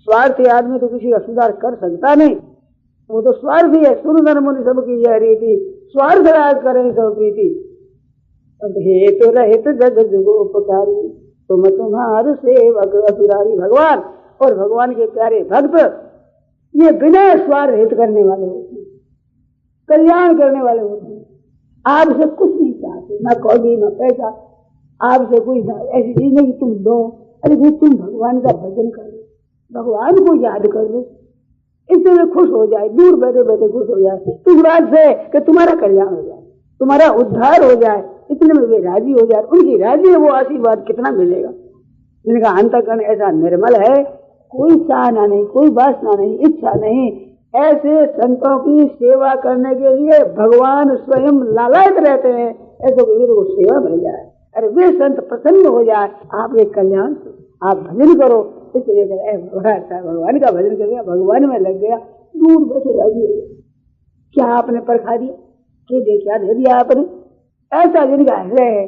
स्वार्थी आदमी तो किसी का सुधार कर सकता नहीं, वो तो स्वार्थी है। सुन नर मुनि सबकी यह रीति, स्वार्थ राज करें सब प्रीति। हेतु तो रहित जग जुगो उपकारी, तुम तुम्हार सेवक असुरारी। भगवान और भगवान के प्यारे भक्त ये बिना स्वार्थ हित करने वाले होते हैं, कल्याण करने वाले होते हैं। आपसे कुछ नहीं चाहते, ना कौड़ी ना पैसा, आपसे कोई ऐसी चीज नहीं कि तुम दो। अरे भाई तुम भगवान का भजन कर लो, भगवान को याद कर लो, इससे वे खुश हो जाए, दूर बैठे बैठे खुश हो जाए इस बात से कि तुम्हारा कल्याण हो जाए, तुम्हारा उद्धार हो जाए, इतने में वे राजी हो जाए। उनकी राजी है, वो आशीर्वाद कितना मिलेगा। जिनका अंतःकरण ऐसा निर्मल है, कोई चाहना नहीं, कोई वासना नहीं, इच्छा नहीं, ऐसे संतों की सेवा करने के लिए भगवान स्वयं लालायित रहते हैं। ऐसे को सेवा मिल जाए, अरे वे संत प्रसन्न हो जाए आपके कल्याण से, आप भजन करो। इसलिए भगवान का भजन कर गया, भगवान में लग गया, दूर बैठे राजी हो गया। क्या आपने परखा दिया कि क्या दे दिया आपने? ऐसा जिनका हृदय है,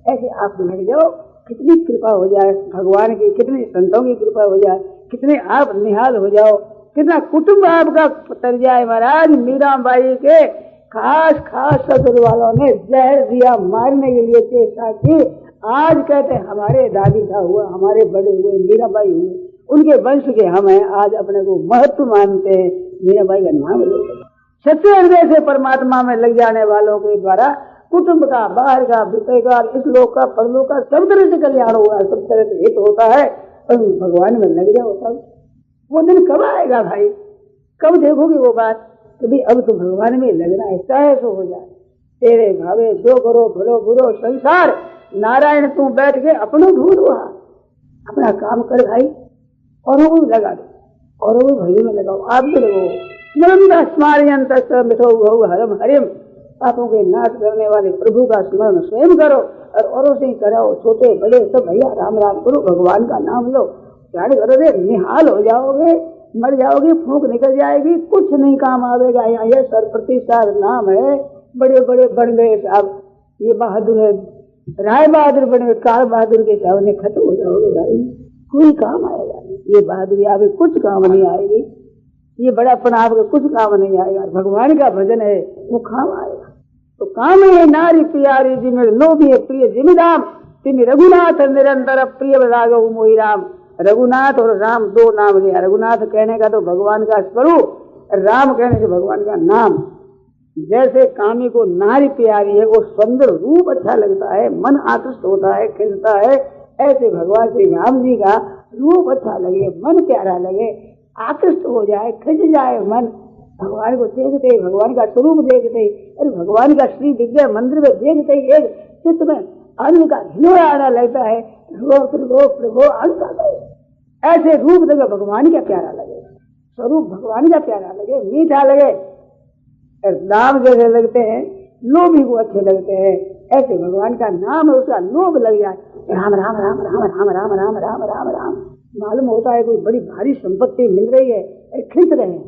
ऐसे आप लग जाओ, कितनी कृपा हो जाए भगवान की, कितनी संतों की कृपा हो जाए, कितने आप निहाल हो जाओ, कितना कुटुंब आपका तर जाए। महाराज मीराबाई के खास खास ससुर वालों ने जहर दिया मारने के लिए चेष्टा की। आज कहते हमारे दादी का हुआ, हमारे बड़े हुए, मीराबाई हुए, उनके वंश के हम हैं। आज अपने को महत्व मानते हैं, मीराबाई का नाम लेते। सच्चे हृदय से परमात्मा में लग जाने वालों के द्वारा कुटुंब का, बाहर का, भीतर का, इस लोक का, परलोक का सब तरह से कल्याण हुआ है, सब तरह से हित होता है। और भगवान में लग जाओ तब। वो दिन कब आएगा भाई? कब देखोगे वो बात? कभी अब तो भगवान में लगना है, चाहे सो हो जाए। तेरे भावे जो करो भलो बुरो संसार, नारायण तू बैठ के अपनों ढूंढ वहा, अपना काम कर भाई, औरों को भी लगा दो, औरों को भजन में लगाओ, आप भी लगाओ। स्मरण स्मारयंत मिथो हरम हरिम, पापों के नाश करने वाले प्रभु का स्मरण स्वयं करो और औरों से ही कराओ। छोटे बड़े सब भैया राम राम करो, भगवान का नाम लो, ध्यान करोगे निहाल हो जाओगे, मर जाओगे, फूंक निकल जाएगी, कुछ नहीं काम आवेगा। यहाँ ये सर्वप्रतिष्ठार नाम है, बड़े बड़े बन गए साहब, ये बहादुर है, राय बहादुर बन गए, काल बहादुर के सामने खत्म हो जाओगे भाई, कोई काम आएगा नहीं। ये बहादुरी आपके कुछ काम नहीं आएगी, ये बड़ापन आपके कुछ काम नहीं आएगा। भगवान का भजन है वो काम आएगा। तो काम है नारी प्यारी जिम्मे लोभी प्रिय जिमिदाम, तिमी रघुनाथ निरंतर प्रिय राघव मोहि राम। रघुनाथ और राम दो नाम लिया, रघुनाथ कहने का तो भगवान का स्वरूप, राम कहने से भगवान का नाम। जैसे कामी को नारी प्यारी है, वो सुंदर रूप अच्छा लगता है, मन आकृष्ट होता है, खिंचता है, ऐसे भगवान श्री राम जी का रूप अच्छा लगे, मन प्यारा लगे, आकृष्ट हो जाए, खिंच जाए मन, भगवान को देखते ही, भगवान का स्वरूप देखते ही, अरे भगवान का श्री विद्या मंदिर में देखते ही एक चित्त में आनंद का घिनौना आना लगता है, प्रभु आनंद आता है। ऐसे रूप देखे भगवान का प्यारा लगे, स्वरूप भगवान का प्यारा लगे, मीठा लगे, नाम जैसे लगते हैं लोभी को अच्छे लगते हैं, ऐसे भगवान का नाम उसका लोभ लग जाए, राम राम राम राम राम राम राम राम राम राम, मालूम होता है कोई बड़ी भारी संपत्ति मिल रही है, खिंच रहे हैं,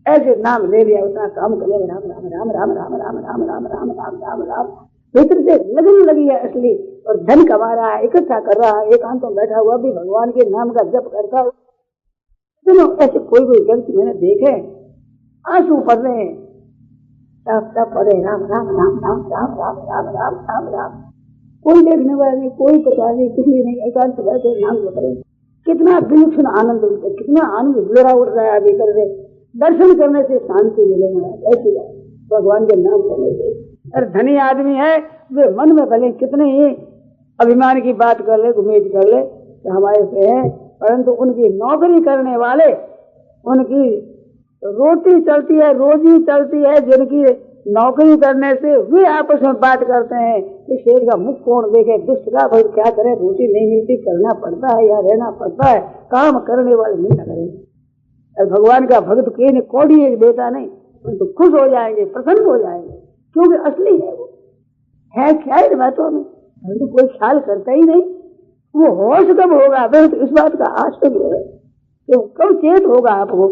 ऐसे नाम ले लिया, उतना काम कर लिया, राम राम राम राम राम राम राम राम राम राम राम राम, भीतर से लगन लगी है असली, और धन कमा रहा है, इकट्ठा कर रहा है, एकांत में बैठा हुआ भी भगवान के नाम का जप करता है। सुनो ऐसे कोई व्यक्ति मैंने देखे आंसू पड़ रहे हैं, तब तब पड़े राम राम राम राम राम राम राम राम राम राम, कोई देखने वाला नहीं, कोई पता नहीं, कुछ भी नहीं, एकांत बैठे नाम जप रहे, कितना विलक्षण आनंद उनका, कितना आनंद बिलोरा उठ रहा है भीतर से, दर्शन करने से शांति मिलेगा, ऐसी भगवान के नाम करने से। अरे धनी आदमी है वे मन में भले कितने ही अभिमान की बात कर ले, उम्मीद कर ले कि हमारे से है, परंतु उनकी नौकरी करने वाले, उनकी रोटी चलती है, रोजी चलती है, जिनकी नौकरी करने से वे आपस में बात करते हैं कि शेर का मुख कौन देखे, दुष्ट का भाई क्या करे, रोटी नहीं मिलती, करना पड़ता है या रहना पड़ता है, काम करने वाले नहीं करेंगे। भगवान का भक्त के कौड़ी एक बेटा नहीं, तो खुश हो जाएंगे, प्रसन्न हो जाएंगे, क्योंकि असली है वो, है ख्याल बातों में, तो कोई ख्याल करता ही नहीं। वो होश कब होगा, वह तो इस बात का आश्चर्य है कि कब चेत होगा आपको,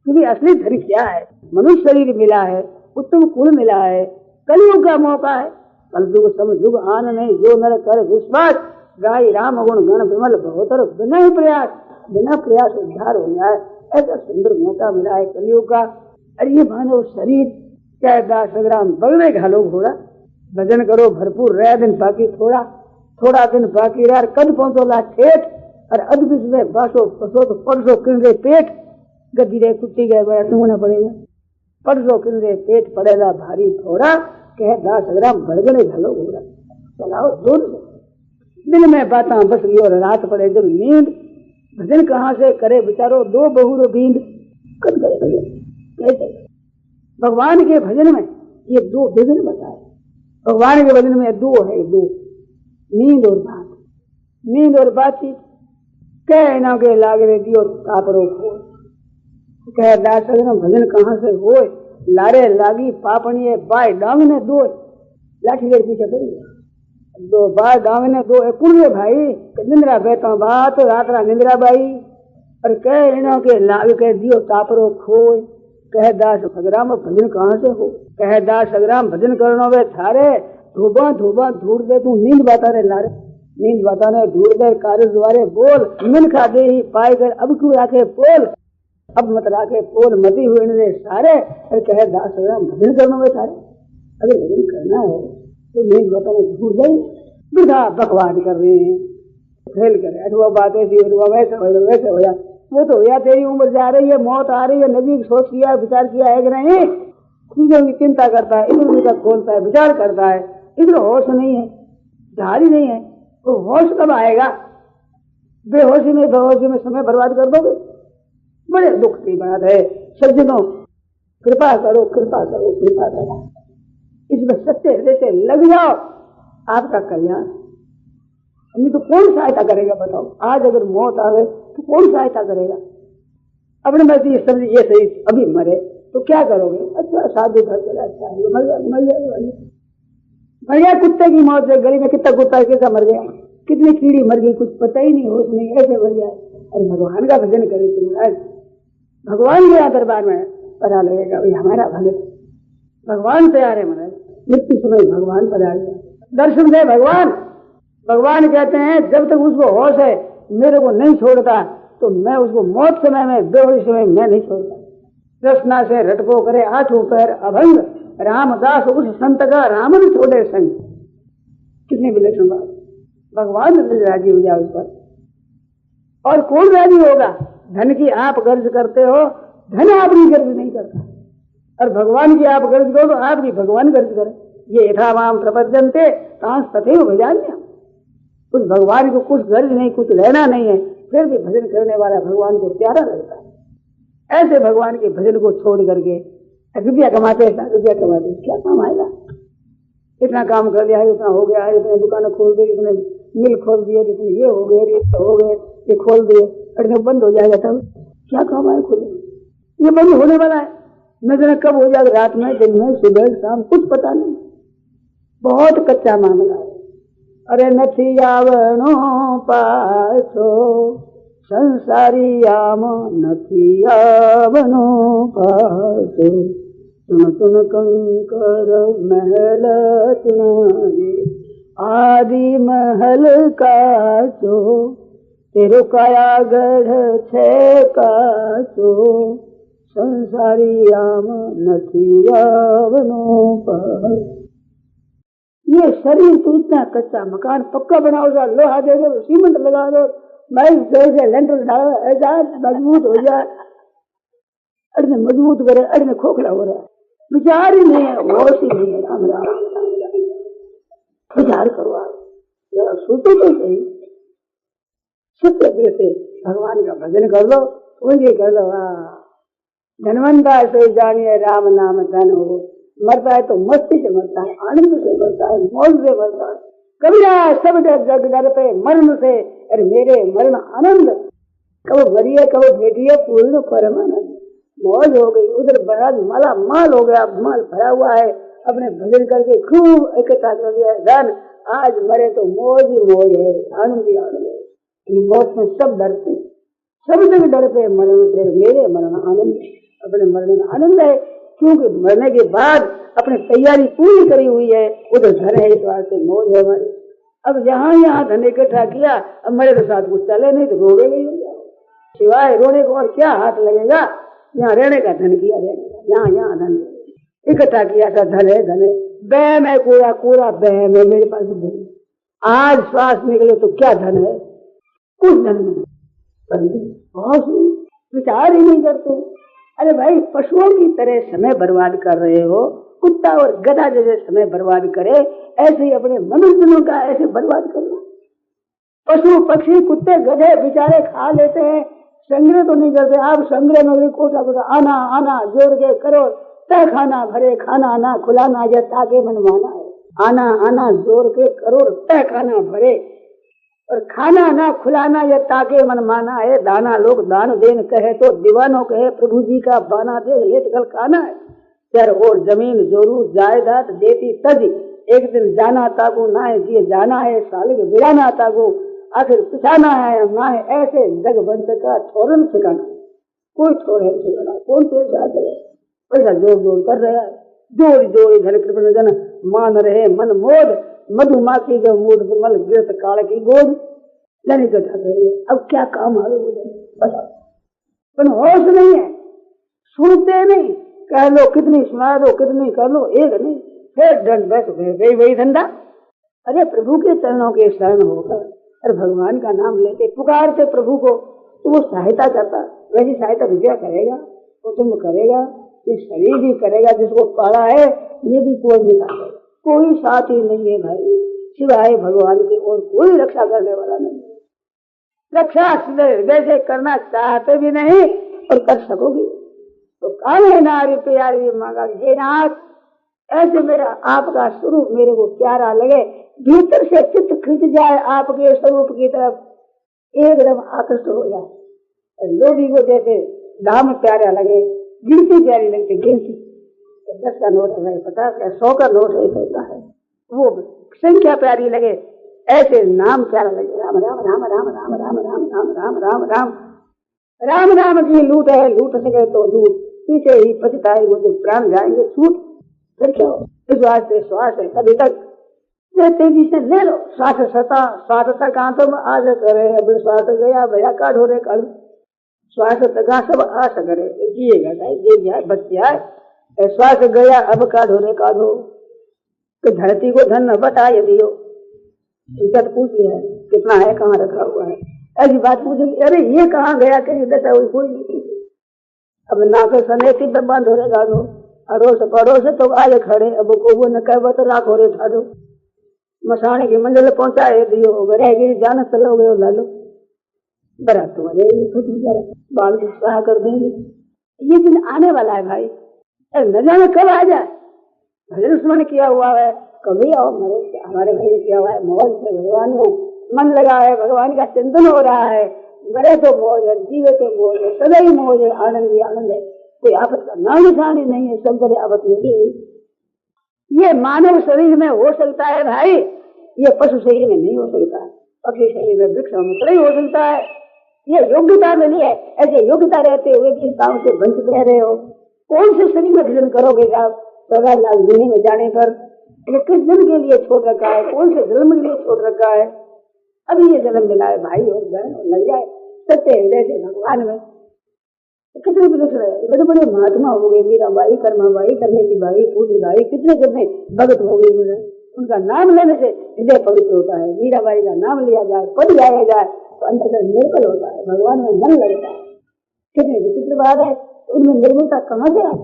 क्योंकि असली धन क्या है, मनुष्य शरीर मिला है, उत्तम कुल मिला है, कलयुग का मौका है, कलयुग समयुग आन नहीं, जो नर कर विश्वास, गाय राम गुण गण विमल बहुतर, बिना प्रयास उद्धार हो जाए, ऐसा सुंदर मौका मिला है कलयुग का। अरे ये मानो शरीर चाहे 10 ग्राम बगले घालो घोड़ा, भजन करो भरपूर, रह दिन बाकी थोड़ा दिन बाकी रह, कद पहुंचोला ठेठ, और अद्भुत में बासो पसो तो परसों किन पेट, गद्दी रहे कुत्ती गए बड़ा टूंगना पड़ेगा, परसों किन पेट पड़ेगा भारी थोड़ा, कहे 10 ग्राम बड़गने घालो घोड़ा, चलाओ दूर दिन में बाता बस गई और रात पड़े जब नींद, भजन कहाँ से करे बेचारो, 2 बहुरो बींद, कद करे भजन कैसे। भगवान के भजन में ये 2 विघ्न बताए, भगवान के भजन में 2 है, 2 नींद और बात, नींद और बातचीत, कह इना के लाग रहे दियो कापरो खो, कह दास भजन कहाँ से हो, लारे लागी पापणी बाय डांग ने 2 लाठी के पीछे पड़ी, 2 बाय डांग ने 2 कुड़े भाई, निंद्रा बैठा बात रात निंद्रा बाई, और कह इना के लाग के दियो कापरो खो, कह दास सगराम भजन कहाँ से हो, कह दास सगराम भजन करना वे थारे, धोबा धोबा ढूंढ दे तू नींद बताने लारे, नींद बताने ढूंढ दे कार्य द्वारे बोल, मिल खा दे ही पाए कर, अब क्यों आके पोल, अब मत राखे पोल मती हुए ने सारे, कहे दास सगराम भजन करना वे थारे। अगर भजन करना है तो नींद बताने ढूंढ जाए, वृथा बकवाद कर रहे हैं, फेल करे, अथवा बात ऐसी वैसे हो जा, वो तो या तेरी उम्र जा रही है, मौत आ रही है, नजीक सोच किया, विचार किया है कि नहीं, चीजों की चिंता करता है, इधर उधर खोलता है, विचार करता है, इधर होश नहीं है, ध्यान नहीं है, तो होश कब आएगा, बेहोशी में समय बर्बाद कर दोगे, बड़े दुख की बात है। सज्जनों कृपा करो, कृपा करो, कृपा करो, इसमें सत्य हृदय से लग जाओ, आपका कल्याण। नहीं तो कौन सहायता करेगा बताओ, आज अगर मौत आवे तो कौन सहायता करेगा, अपने में ये समझ ये सही अभी मरे तो क्या करोगे? अच्छा साधु घर चला, अच्छा मर गया कुत्ते की मौत से। गली में कितना कुत्ता कैसा मर गया, कितनी कीड़ी मर गई, कुछ पता ही नहीं, होश नहीं, ऐसे मर गया। अरे भगवान का भजन करे तुम, भगवान के दरबार में पता लगेगा भाई हमारा भगत भगवान से आ रहे महाराज। मृत्यु समय भगवान पर आ गया, दर्शन दे भगवान। भगवान कहते हैं जब तक उसको होश है मेरे को नहीं छोड़ता, तो मैं उसको मौत समय में बेहोश समय मैं नहीं छोड़ता। रसना से रटको करे आठों पैर अभंग, रामदास उस संत का रामन छोड़े संग। कितनी विलक्षण बात, भगवान राजी हो जाए उस पर। और कौन राजी होगा? धन की आप गर्ज करते हो, धन आपकी गर्ज नहीं करता, और भगवान की आप गर्ज करो तो आपकी भगवान गर्ज करे। ये यथावाम प्रपद्यन्ते तांस तथैव भजाम्यहम्। उस भगवान को कुछ गर्ज नहीं, कुछ लेना नहीं है, फिर भी भजन करने वाला भगवान को प्यारा लगता है। ऐसे भगवान के भजन को छोड़ करके रुपया कमाते, रुपया कमाते, क्या काम आएगा? इतना काम कर लिया है, इतना हो गया है, इतने दुकानें खोल दी, इतने मिल खोल दिए, इतने ये हो गए, ये हो गए, ये खोल दिए, अरे बंद हो जाएगा तब क्या काम आए? खुले ये बंद होने वाला है, न जाने कब हो जाएगा, रात में, दिन में, सुबह शाम, कुछ पता नहीं। बहुत कच्चा मामला है। अरे नथी आवणो पाछो संसारी आम, नथी आवणो पाछो तुन तुन कंकर महल तुनारे, आदि महल काचो तेरो काया गढ़ छे काचो, संसारी आम नथी आवणो पाछो। ये शरीर तो इतना कच्चा, मकान पक्का बनाओ, लोहा दे दो, सीमेंट लगा दो, लेंटर डालो, ऐसा मजबूत हो जाए, अड़ने मजबूत करे, अड़ने खोखला हो रहा है। विचार ही नहीं है, होश ही नहीं है। राम राम विचार करो आप, सोचो तो सही। सत्य से भगवान का भजन कर लो, पूंजी कर लो। धनवंता से जानिए राम नाम धन हो, मरता है तो मस्ती से मरता है, आनंद से मरता है, मौज से मरता है। कबीरा सब जग डर पे मरण से, अरे मेरे मरण आनंद। कब मरिए कब भेटिए पूर्ण परमानंद। मौज हो गई, उधर बड़ा माला माल हो गया, माल भरा हुआ है, अपने भजन करके खूब इकट्ठा कर दिया धन। आज मरे तो मौज ही मौज है, आनंद ही आनंद है। मौत में सब डरते, सब जग डर पे मरण से, मेरे मरण आनंद। अपने मरने में आनंद है, क्योंकि मरने के बाद अपनी तैयारी पूरी करी हुई है, उधर धन है, इस बात से मौज है हमारी। अब यहाँ धन इकट्ठा किया, अब मेरे के साथ कुछ चले नहीं तो रोगे नहीं हो जाओ। सिवाय रोने को और क्या हाथ लगेगा? यहाँ रहने का धन किया, रहने का यहाँ धन इकट्ठा किया था, धन है धन है। बहम है, पूरा पूरा बहम है मेरे पास धन। आज श्वास निकले तो क्या धन है? कुछ धन नहीं, बहुत विचार ही नहीं करते। अरे भाई पशुओं की तरह समय बर्बाद कर रहे हो, कुत्ता और गधा जैसे समय बर्बाद करे, ऐसे ही अपने मनुष्यों का ऐसे बर्बाद करना। पशु पक्षी कुत्ते गधे बेचारे खा लेते हैं, संग्रह तो नहीं करते। आप संग्रह में भी कोटा कोटा आना आना जोड़ के करो, तय खाना भरे, खाना ना खुलाना या ताके मनवाना है। आना आना जोड़ के करो, तय खाना भरे, और खाना ना खुलाना या ताके मनमाना है। दाना लोग दान देन कहे तो दीवानों कहे, प्रभु जी का बाना दे लेत कल खाना है। चर और जमीन जोरू जायदाद देती तज, एक दिन जाना ताकू ना है दिए जाना है, सालिक बिराना ताकू आखिर पिछाना है ना है। ऐसे जगबंद का छोरन ठिकाना, कोई छोर है ठिकाना, कौन से पैसा जोर जोर कर रहा है, जोड़ जोड़ धन कृपण जन मान रहे मन मोद, मधुमाखी जो मूड मल गिरत काल की गोद। धन इकट्ठा कर रही है, अब क्या काम आ बताओ? पर होश नहीं है, सुनते नहीं, कह लो कितनी सुना दो, कितनी कर लो, एक नहीं, फिर दंड बस गई वही धंधा। अरे प्रभु के चरणों के शरण होकर, अरे भगवान का नाम लेते पुकारते प्रभु को, तो वो सहायता करता। वैसी सहायता रुपया करेगा, कुटुंब करेगा, ये शरीर भी करेगा, जिसको पाला है ये भी कोई नहीं करेगा। कोई साथी नहीं है भाई सिवाय भगवान के, और कोई रक्षा करने वाला नहीं। रक्षा वैसे करना चाहते भी नहीं और कर सकोगे तो काले नारी प्यारी मांगा, हे नाथ ऐसे मेरा आपका स्वरूप मेरे को प्यारा लगे, भीतर से चित्त खिंच जाए आपके स्वरूप की तरफ, एकदम आकर्षित हो जाए। लोभी को जैसे नाम प्यारा लगे, गिनती प्यारी लगती, गिनती 10 का नोट है, 50 का, 100 का नोट है, पैसा है, वो संख्या प्यारी लगे, ऐसे नाम प्यारा लगे। राम राम राम राम राम राम राम राम राम राम राम राम राम की लूट है, लूट सके तो लूट, पीछे ही पछताए वो जो प्राण जाएंगे छूट, फिर क्या हो। विश्वास से श्वास है तभी तक, तेजी से ले लो श्वास सता, श्वास तक आंतों में आज करे, अब श्वास गया भैया का ढोरे कल, श्वास तक सब आश करे, जिएगा जे जाए बच जाए, श्वास गया अब का ढोरे का धो, तो धरती को धन न बताए दियो, इज्जत पूछ लिया है कितना है, कहाँ रखा हुआ है, ऐसी बात पूछेगी, अरे ये कहाँ गया, कहीं दशा हुई कोई नहीं, अब नाक सनेटी पे बंद हो रहे गाड़ो, अड़ोस पड़ोस तो आए खड़े, अब को वो न कह तो लाख हो रहे था दो, मसाने की मंजिल पहुंचाए दियो, रहेगी जान चलो गए लालो, बरा तुम्हारे बाल गुस्सा कर देंगे, ये दिन आने वाला है भाई, न जाने कब आ जाए। भजन स्मरण किया हुआ है, कभी आओ मरे, हमारे भाई ने किया हुआ है, मौज से भगवान में मन लगा है, भगवान का चिंतन हो रहा है, मरे तो मौज है, जीवे तो मौज है, सदा ही मौज है, आनंद ही आनंद है, कोई आफत का नाम निशान ही नहीं है, सब तरह आफत नहीं। ये मानव शरीर में हो सकता है भाई, ये पशु शरीर में नहीं हो सकता, पक्षी शरीर में वृक्ष में नहीं हो सकता है, ये योग्यता मिली है, ऐसे योग्यता रहते हुए किस काम से वंचित रह रहे हो, कौन से शरीर में भजन करोगे आप 14 लाख जीने में जाने पर, किस दिन के लिए छोड़ रखा है, कौन से जन्म के लिए छोड़ रखा है, अभी ये जन्म मिला है भाई और बहन, लग जाए सत्य हृदय से भगवान में, कितने पुरुष रहे, बड़े बड़े महात्मा हो गए, मीराबाई, कर्माबाई, करने की बाई, पूरी बाई, कितने कितने भगत हो गए, उनका नाम लेने से हृदय पवित्र होता है, मीराबाई का नाम लिया जाए, पढ़ जाया जाए तो अंदर निर्मल होता है, भगवान में मन लगता है, कितनी विचित्र बात है, उनमें निर्मलता कहाँ से आए,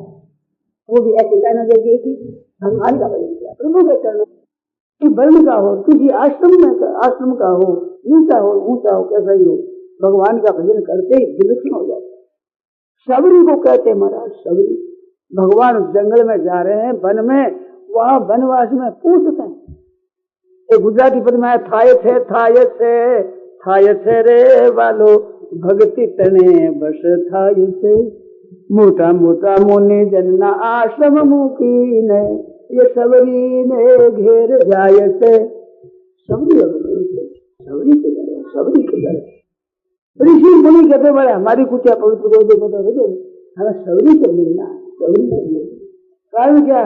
वो भी ऐसी कहना देती थी, भगवान का भजन किया, प्रभु के चरणों, कि वर्ण का हो, किसी आश्रम का हो, नीचा हो ऊंचा हो, कैसा ही हो, भगवान का भजन करते ही विलक्षण हो जाता। सबरी को कहते महाराज, सबरी, भगवान जंगल में जा रहे हैं, वन में, वहां वनवास में पूछते हैं, एक गुजराती पद में थाय थे रे वालो, भक्ति तने बस थाय थे, मोटा मोटा मुनि जनना आश्रम मुकी ने, ये सबरी ने घेर जाए थे, सबरी के डरे ऋषि मुनि कहते बड़े हमारी कुटिया पवित्र को देखो तो हमें सबरी से मिलना है, सबरी से मिलना, कारण क्या,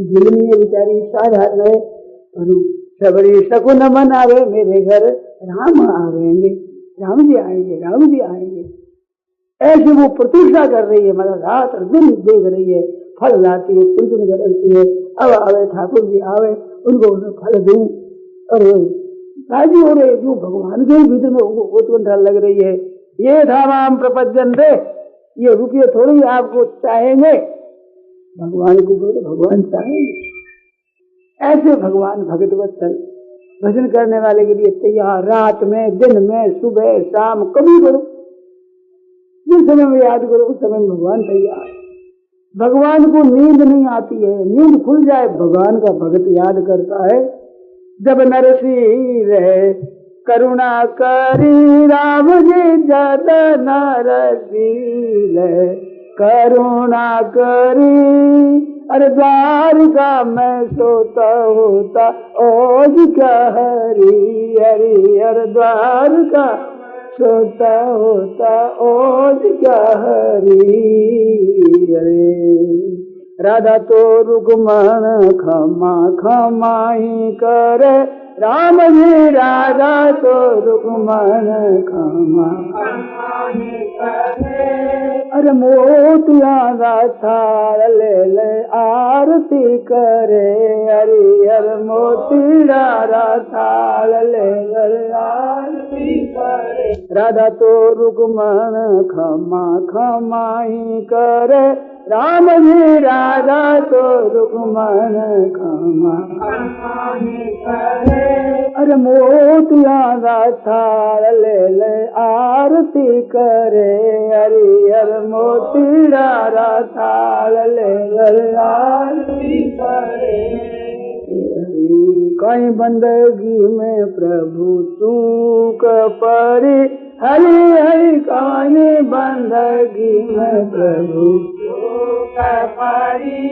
गिलनी है बेचारी, साधारण है, सबरी शकुन मन आवे मेरे घर, राम आवेंगे, राम जी आएंगे, राम जी आएंगे, ऐसे वो प्रतीक्षा कर रही है, मतलब रात और दिन देख रही है, फल लाती है, कुंजन करती है, अब आवे ठाकुर जी आवे, उनको फल दूं, और राजी हो रहे, जो भगवान के भीतर में उत्कंठा लग रही है, ये धाम प्रपंचन दे, ये रुपये थोड़ी आपको चाहेंगे, भगवान को बोले भगवान चाहेंगे, ऐसे भगवान भगवत्सल भजन करने वाले के लिए तैयार, रात में, दिन में, सुबह शाम, कभी करो, जिस समय में याद करो उस समय में भगवान तैयार। भगवान को नींद नहीं आती है, नींद खुल जाए भगवान का भगत याद करता है, जब नरसी रहे करुणा करी राम जी, जब नरसी रहे करुणा करी, अरे द्वारका में सोता होता ओज क्या हरी हरी, अरे द्वारका सोता होता ओज क्या हरी हरी, राधा तो रुक्मण खमा खमाई करे, राम जी राधा तो रुक्मण खमा खमाई करे, अरे मोतिया का थाल ले ले आरती करे, हरि हर मोतिया का थाल ले ले आरती करे, राधा तो रुक्मण खमा खमाई करे, राम जी राधा तो रुक्मण खमा खमाई करे, अरे मोतिया का थाल ले ले आरती करे, हरि हर मोतिया का थाल ले ले आरती करे। कहीं बंदगी में प्रभु चूक पड़ी, हरि हरि कहीं बंदगी में प्रभु चूक पड़ी।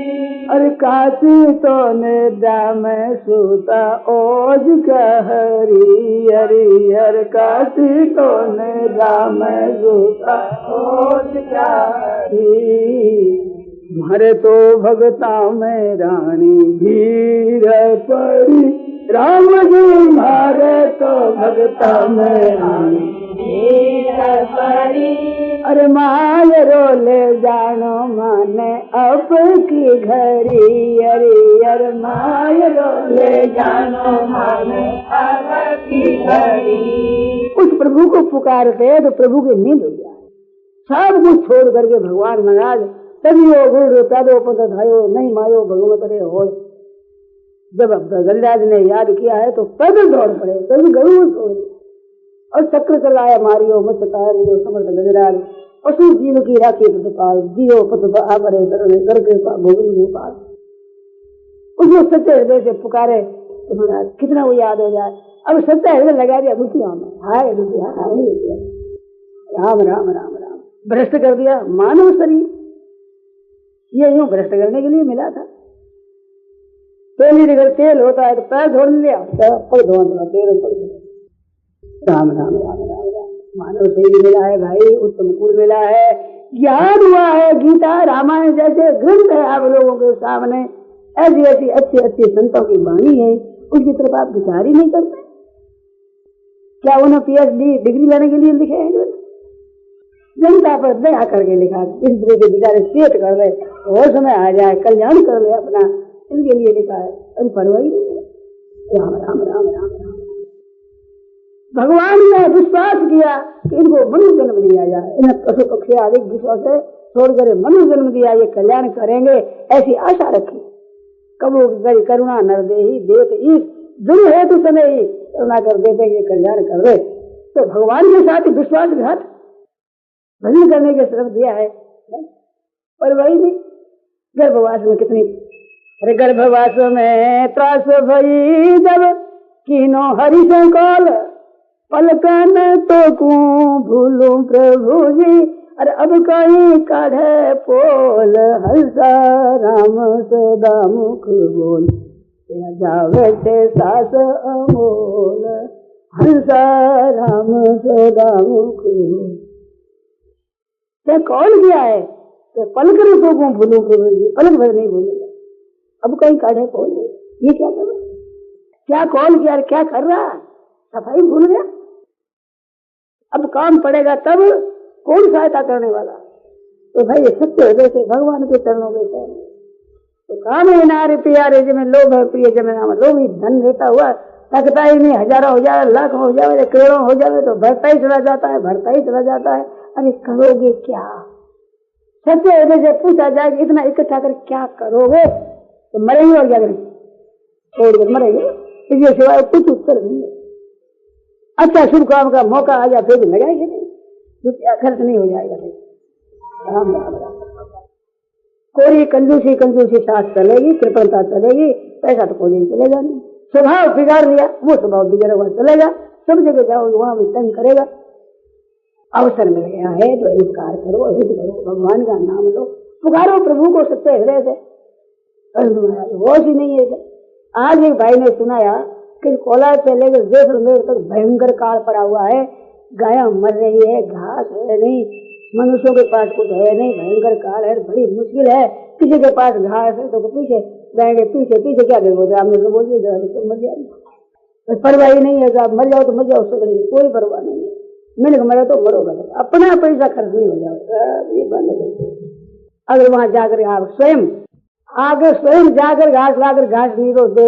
अरे काशी तो निद्रा में सूता ओज हरि हरि हर, काशी तो निद्रा में सूता ओज हरि। मारे तो भगता में रानी भीड़ पड़ी, राम जी मारे तो भगता में रानी भीड़ पड़ी। अरे माल रोले जानो माने अब की घड़ी, अरे अरे माल रोले जानो माने अब की घड़ी। उस प्रभु को पुकारते तो प्रभु की नींद हो जाए, सब कुछ छोड़ करके भगवान महाराज तभी वो गुरु तदो पद धायो नहीं मायो भगवत रे हो। जब गजराज ने याद किया है तो पैदल दौड़ पड़े, तभी गरुड़ छोड़ दिया और चक्र चलाया मारियो मत तारियो समर्थ गजराज। असुर जीव की राखी प्रतिपाल, जियो पत आबरे करके गोविंद गोपाल। उसने सच्चे हृदय से पुकारे तो महाराज कितना वो याद हो जाए। अब सच्चा हृदय लगा दिया दुखिया में, हाय दुखिया राम राम राम राम। भ्रष्ट कर दिया मानव शरीर, ये यूं भ्रष्ट करने के लिए मिला था। पहली जगह तेल होता है तो पैर धो लिया, पग धोना तेल पड़ गया। राम राम राम राम राम। मानव शरीर मिला है भाई, उत्तम कुल मिला है, ज्ञान हुआ है। गीता रामायण जैसे ग्रंथ है आप लोगों के सामने, ऐसी ऐसी अच्छी अच्छी संतों की वाणी है, उसकी तरफ आप विचार ही नहीं करते। क्या उन्हें PhD डिग्री लेने के लिए लिखे हैं? जनता पर दया करके लिखा, इस तरह के बेचारे सेठ कर ले और समय आ जाए, कल्याण कर ले अपना, इनके लिए लिखा है। अभी परवाही नहीं है। राम राम राम राम राम। भगवान ने विश्वास किया कि इनको मनुष्य जन्म दिया जाए, इन्हें पशु पक्षी आदि विश्वास से छोड़कर मनुष्य जन्म दिया, ये कल्याण करेंगे ऐसी आशा रखी। कबू की करुणा नर दे ही देत ईश, जुड़ है तो समय ही करुणा कर देते ये कल्याण कर दे। तो भगवान के साथ विश्वासघात भजन करने के तरफ दिया है। पर वही नहीं, गर्भवास में कितनी, अरे गर्भवास में त्रास भई जब कीनो हरि से कौल, पलकन तो को भूलूं प्रभु जी। अरे अब कहीं काढ़े पोल, हंसा राम सदा मुख बोल, जावे थे सास अमोल, हंसा राम सदा मुख बोल। क्या कौन किया है तो पलक तो को भूलूं प्रभु जी, पलक भर नहीं भूलेगा। अब कहीं काढ़े पोल, ये क्या कर, क्या कौन किया, क्या कर रहा, सफाई भूल गया। अब काम पड़ेगा तब कौन सहायता करने वाला? तो भाई सत्य हृदय से भगवान के चरणों में तो काम है। नारे प्यारे जिसमें लोभ है, प्रिय जमे नाम, लोभ ही धन देता हुआ लगता ही नहीं, हजारों हो जाए, लाख हो जाए, करोड़ों हो जाए तो भरता ही चला जाता है, भरता ही चला जाता है। अरे करोगे क्या? सच्चे हृदय से पूछा जाए कि इतना इकट्ठा कर क्या करोगे? तो मरेंगे और क्या करेंगे? छोड़कर मरेंगे, इसके सिवाय कुछ उत्तर नहीं है। अच्छा शुभ काम का मौका आ जाए फिर भी लगाएंगे नहीं, रुपया खर्च नहीं हो जाएगा। राम राम राम। कोई कंजूसी कंजूसी साथ चलेगी, कृपणता चलेगी, पैसा तो कोई चलेगा नहीं। स्वभाव बिगाड़ लिया, वो स्वभाव बिगड़ा हुआ चलेगा, सब जगह जाओ वहां भी तंग करेगा। अवसर मिल गया है तो उपकार करो, हित करो, भगवान का नाम लो, पुकारो प्रभु को सच्चे हृदय से। होश ही नहीं है। आज एक भाई ने सुनाया कि कोलार से लेकर जैसलमेर तक भयंकर काल पड़ा हुआ है, गायें मर रही है, घास है नहीं, मनुष्यों के पास कुछ है नहीं, भयंकर काल है, बड़ी मुश्किल है। किसी के पास घास है तो पीछे जाएंगे, पीछे पीछे क्या देखोगे? आपने तो बोल दिया तो मर जाएंगे, परवाही नहीं है। आप मर जाओ तो मर जाओ, उससे कोई परवाह नहीं है। मिल मरे तो मरोगा, अपना पैसा खर्च नहीं हो जाएगा। ये बंद अगर वहां जाकर आप स्वयं आगे स्वयं जाकर घास लाकर घास नहीं दो,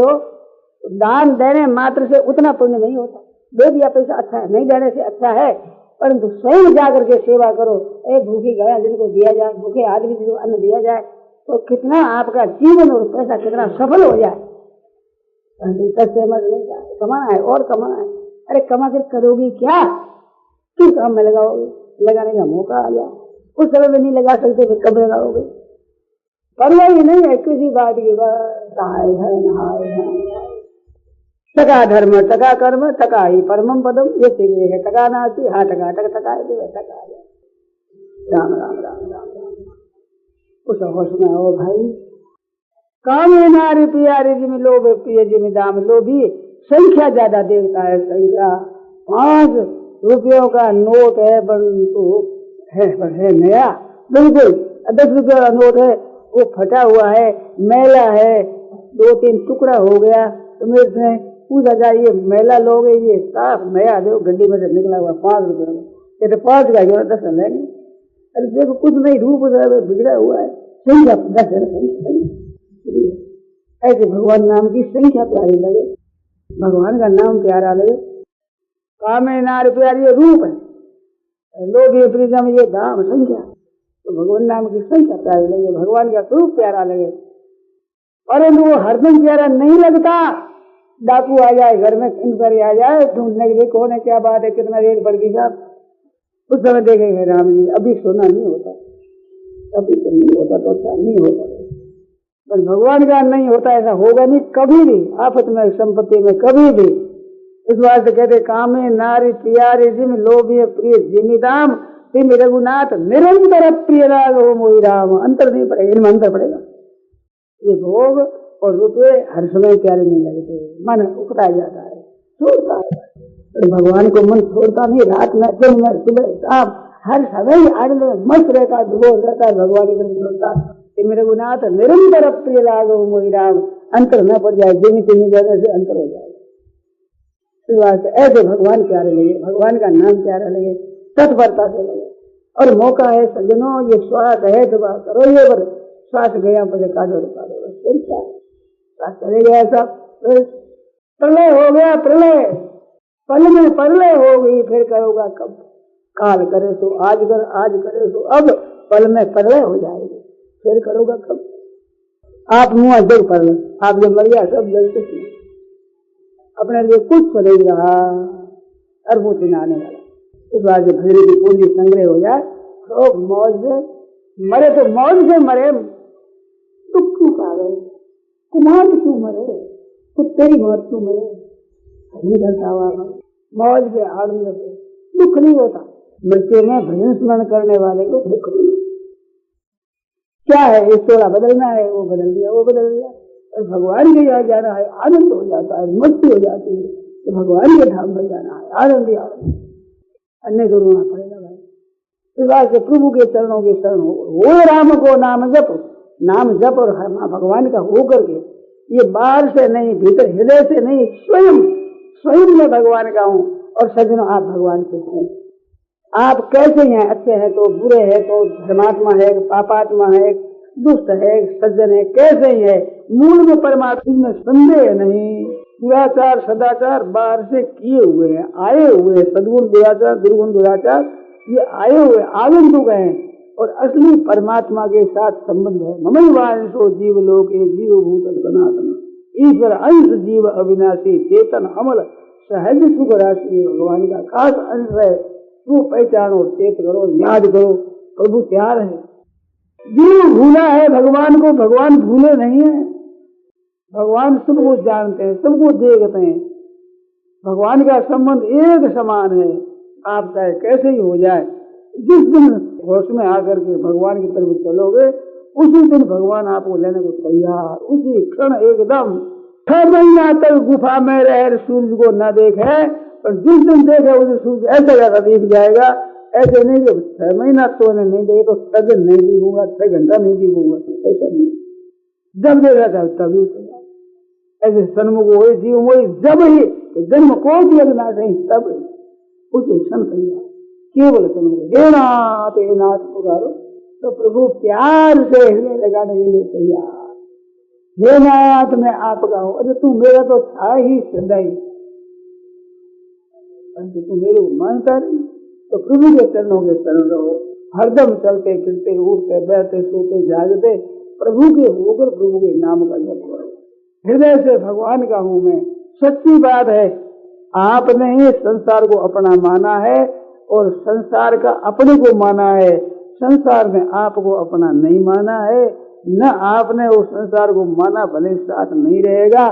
दान देने मात्र से उतना पुण्य नहीं होता। दे दिया पैसा अच्छा है, नहीं देने से अच्छा है, परंतु स्वयं जाकर के सेवा करो। एक भूखी गाय जिनको दिया जाए, भूखे आदमी जिनको अन्न दिया जाए तो कितना आपका जीवन और पैसा कितना सफल हो जाए। कष्ट मत नहीं जाए, कमाना है और कमाना है। अरे कमा कर करोगी क्या? किस काम में लगाओगे? लगाने का मौका आ जाए, उस समय में नहीं लगा सकते फिर कब लगाओगे? परवाही नहीं है किसी बात की। टका धर्म टका कर्म टका ही परमम पदम, ये सीखे है टका नासी, हाँ टका टक टका टका। राम राम राम राम राम। उस होश में हो भाई। कामे नारी प्यारी जिम लोभ प्रिय जिम दाम, लोभी संख्या ज्यादा देखता है, संख्या 5 रुपयों का नोट है परंतु है नया, बिल्कुल 10 रुपये का नोट है, वो फटा हुआ है, मैला है, 2-3 टुकड़ा हो गया, तो मेरे से पूछा जाए ये मैला लोगे, ये साफ नया दो, गड्डी में से निकला हुआ 5 रुपये में, ये तो 5 का 10 लेंगे। अरे देखो कुछ नहीं, रूप बिगड़ा हुआ है, संख्या 10 है। ऐसे भगवान नाम की संख्या प्यारी लगे, भगवान का नाम प्यारा लगे। कामे नार प्यारी रूप है, लोग ये प्रियम ये दाम संख्या, तो भगवान नाम की संख्या प्यारी लगे, भगवान का स्वरूप प्यारा लगे। परंतु वो हरदम प्यारा नहीं लगता। डाकू आ जाए घर में, इंक्वायरी आ जाए, ढूंढने के लिए कौन है, क्या बात है, कितना रेट बढ़ गई साहब, उस समय देखेंगे राम जी अभी सोना नहीं होता, अभी तो नहीं होता, तो अच्छा नहीं होता। पर भगवान का नहीं होता, ऐसा होगा नहीं कभी भी, आफत में संपत्ति में कभी भी। इस बात से कहते कामे नारी प्यारे जिम लोभी प्रिय जिमी दाम, तिम रघुनाथ निरंतर प्रिय राग हो मोहि राम। अंतर नहीं पड़ेगा, इनमें अंतर पड़ेगा। ये भोग और रुपये हर समय प्यारे नहीं लगते, मन उकता जाता है, छोड़ता है। तो भगवान को मन छोड़ता नहीं, रात में दिन में सुबह शाम हर समय आनंद में मस्त रहता है, डूबोर रहता है, भगवान को नहीं छोड़ता। मेरे गुनाथ निरंतर प्रिय लागो मोहि राम, अंतर न पड़ जाए, जिमी तिमी जगह से अंतर हो जाए। इस बात से ऐसे भगवान प्यारे लगे, भगवान का नाम प्यारा लगे, तत्परता से लगे। और मौका है सज्जनों, ये श्वास है तो बात करो, ये पर श्वास गया मुझे काटो बस क्या श्वास चले गया सब, प्रलय हो गया, प्रलय पल में प्रलय हो गई, फिर करोगा कब, काल करे तो आज कर, आज करे तो अब, पल में प्रलय हो जाएगी, फिर करोगा कब। आप मुँह जग पर लो, आप जब मर गया सब जल कुछ नहीं, अपने लिए कुछ नहीं रहा, अरबों दिन आने वाला। इस बार जब भजन की पूंजी संग्रह हो जाए तो मौज से मरे, तो मौज से मरे, दुख क्यों खा गए, कुमार क्यों मरे, तो तेरी मौत क्यों मरे, मौज के आनंद से दुख नहीं होता। मृत्यु में भजन स्मरण करने वाले को दुख नहीं होता। क्या है, इस तोड़ा बदलना है, वो बदल दिया, वो बदल दिया, और भगवान के यहाँ जाना है, आनंद हो जाता है, मस्ती हो जाती है, तो भगवान के धाम में जाना है, आनंद ही आनंद, अन्य को रोना पड़ेगा भाई। इस बात से प्रभु के चरणों के शरण हो राम को नाम जप, नाम जप और भगवान का हो करके, ये बाहर से नहीं, भीतर हृदय से नहीं, स्वयं में भगवान का हूँ। और सज्जनों आप भगवान के हैं, आप कैसे हैं, अच्छे हैं तो, बुरे हैं तो, धर्मात्मा है, पापात्मा है, दुष्ट है, सज्जन है, कैसे ही है, मूल में परमात्मा में संदेह नहीं। दुराचार सदाचार बाहर से किए हुए हैं, आए हुए हैं, सदगुण दुराचार दुर्गुण दुराचार ये आए हुए आगंतुक हैं, और असली परमात्मा के साथ संबंध है। ममई वांशो जीव लोके जीव भूत सनातन, ईश्वर अंश जीव अविनाशी, चेतन अमल सहज सुख राशि, भगवान का खास अंश है। तू पहचानो, चेत करो, याद करो, प्रभु तैयार है। जीव भूला है भगवान को, भगवान भूले नहीं है। भगवान सबको जानते हैं, सबको देखते हैं, भगवान का संबंध एक समान है। आप चाहे कैसे ही हो जाए, जिस दिन होश में आकर के भगवान की तरफ चलोगे, उसी दिन भगवान आपको लेने को तैयार, उसी क्षण एकदम। 6 महीना तक गुफा में रह सूर्य को न देखे, और जिस दिन देखे उस सूर्य ऐसा ज्यादा दिख जाएगा। ऐसे नहीं कि 6 महीना तो नहीं देखे तो 6 दिन नहीं दिखूंगा, 6 घंटा नहीं दिखूंगा, ऐसा नहीं। जब देखा था तभी ऐसे सन्मुख हो जीव हो, जब ही जन्म को लगना चाहिए, तब उसे क्षण तैयार, केवल सन्मुख हे नाथ हे नाथ पुकारो तो प्रभु प्यार से हृदय लगाने के लिए तैयार। हे नाथ मैं आपका हूं, अरे तू मेरा तो था ही सदैव, तू मेरे को मानता नहीं, तो प्रभु के चरणों के शरण रहो। हरदम चलते फिरते उठते बैठते सोते जागते प्रभु के होकर प्रभु के नाम का जप करो। हृदय से भगवान का हूं मैं। सच्ची बात है, आपने ही संसार को अपना माना है और संसार का अपने को माना है। संसार ने आपको अपना नहीं माना है, न आपने उस संसार को माना, भले साथ नहीं रहेगा।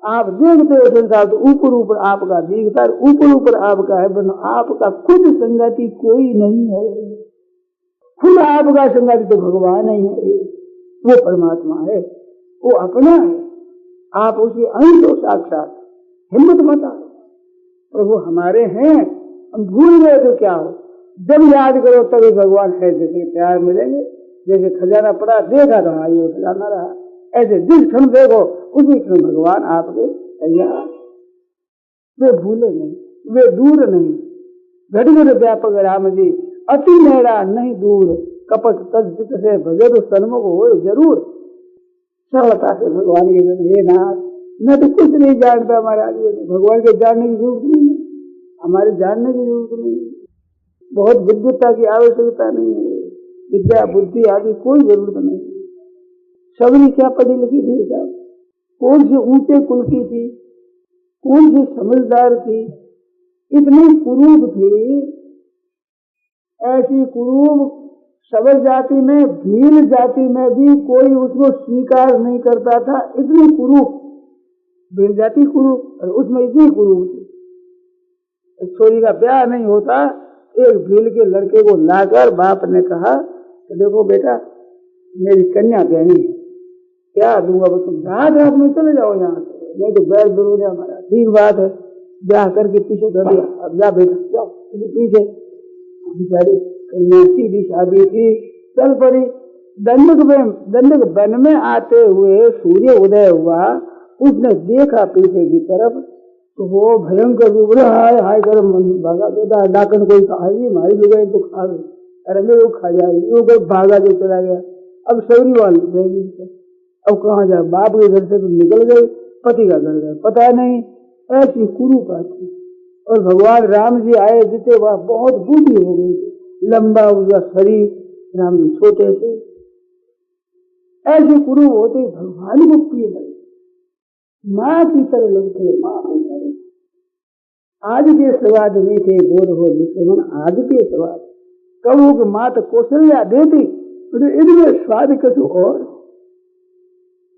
आप देखते हो संसार तो ऊपर ऊपर आपका दिखता है, ऊपर ऊपर आपका है, बनो आपका खुद संगति कोई नहीं है। खुद आपका संगति तो भगवान ही है, वो परमात्मा है, वो अपना है, आप उसके अंश हो साक्षात। हिम्मत मत आओ, और वो हमारे हैं, हम भूल गए तो क्या हो, जब याद करो तभी भगवान है, जैसे प्यार मिलेंगे, जैसे खजाना पड़ा देखा तो हाँ ये खजाना रहा, ऐसे जिस क्षण देखो उसी क्षण भगवान आपके तैयार। वे भूले नहीं, वे दूर नहीं, घट घट व्यापक राम जी, अति मेरा नहीं दूर, कपट तजित से भजन सन्मुख हो जरूर। सरलता से भगवान के जन, हे नाथ मैं तो कुछ नहीं जानता महाराज, भगवान के जानने की जरूरत नहीं है, हमारे जानने की जरूरत नहीं है, बहुत विद्वत्ता की आवश्यकता नहीं है, विद्या बुद्धि आदि कोई जरूरत नहीं है। सबरी क्या पढ़ी लिखी थी साहब, कौन से ऊंचे कुल की थी, कौन सी समझदार थी, इतनी कुरूप थी, ऐसी कुरूप सबल जाति में, भील जाति में भी कोई उसको स्वीकार नहीं करता था, इतनी कुरूप भील जाति कुरूप, और उसमें इतनी कुरूप थी। छोरी का ब्याह नहीं होता, एक भील के लड़के को लाकर बाप ने कहा कि देखो बेटा मेरी कन्या ब्याहनी है, क्या दूंगा, बस तुम रात में चले जाओ यहाँ से, नहीं तो बैल विरोध है हमारा। ठीक बात है, ब्याह करके पीछे कर दिया, अब जा बेटा जाओ पीछे। बेचारी कन्या सीधी शादी थी, चल पड़ी। दंडक वन में आते हुए सूर्य उदय हुआ, उसने देखा पीछे की तरफ तो वो भयंकर रूप, हाय हाय कर भागा देता, डाकन कोई खाएगी हमारी लुगाई तो खा गई, अरे मेरे को खा जाएगी, वो कोई भागा जो चला गया। अब सौरी वाली रहेगी, अब कहाँ जाए, बाप के घर से तो निकल गए, पति का घर गए, पता नहीं, ऐसी कुरूपता थी। और भगवान राम जी आए जिसे वह बहुत बूढ़ी हो गई थी, लंबा उसका शरीर, राम जी छोटे थे, ऐसे कुरूप होते भगवान को प्रिय लगे, माँ की तरह लगते, माँ की तरह। आज के स्वाद में थे बोध हो विश्रमण, आज के स्वाद कबू की मात कौशल्या देती, तो इनमें स्वाद कसु और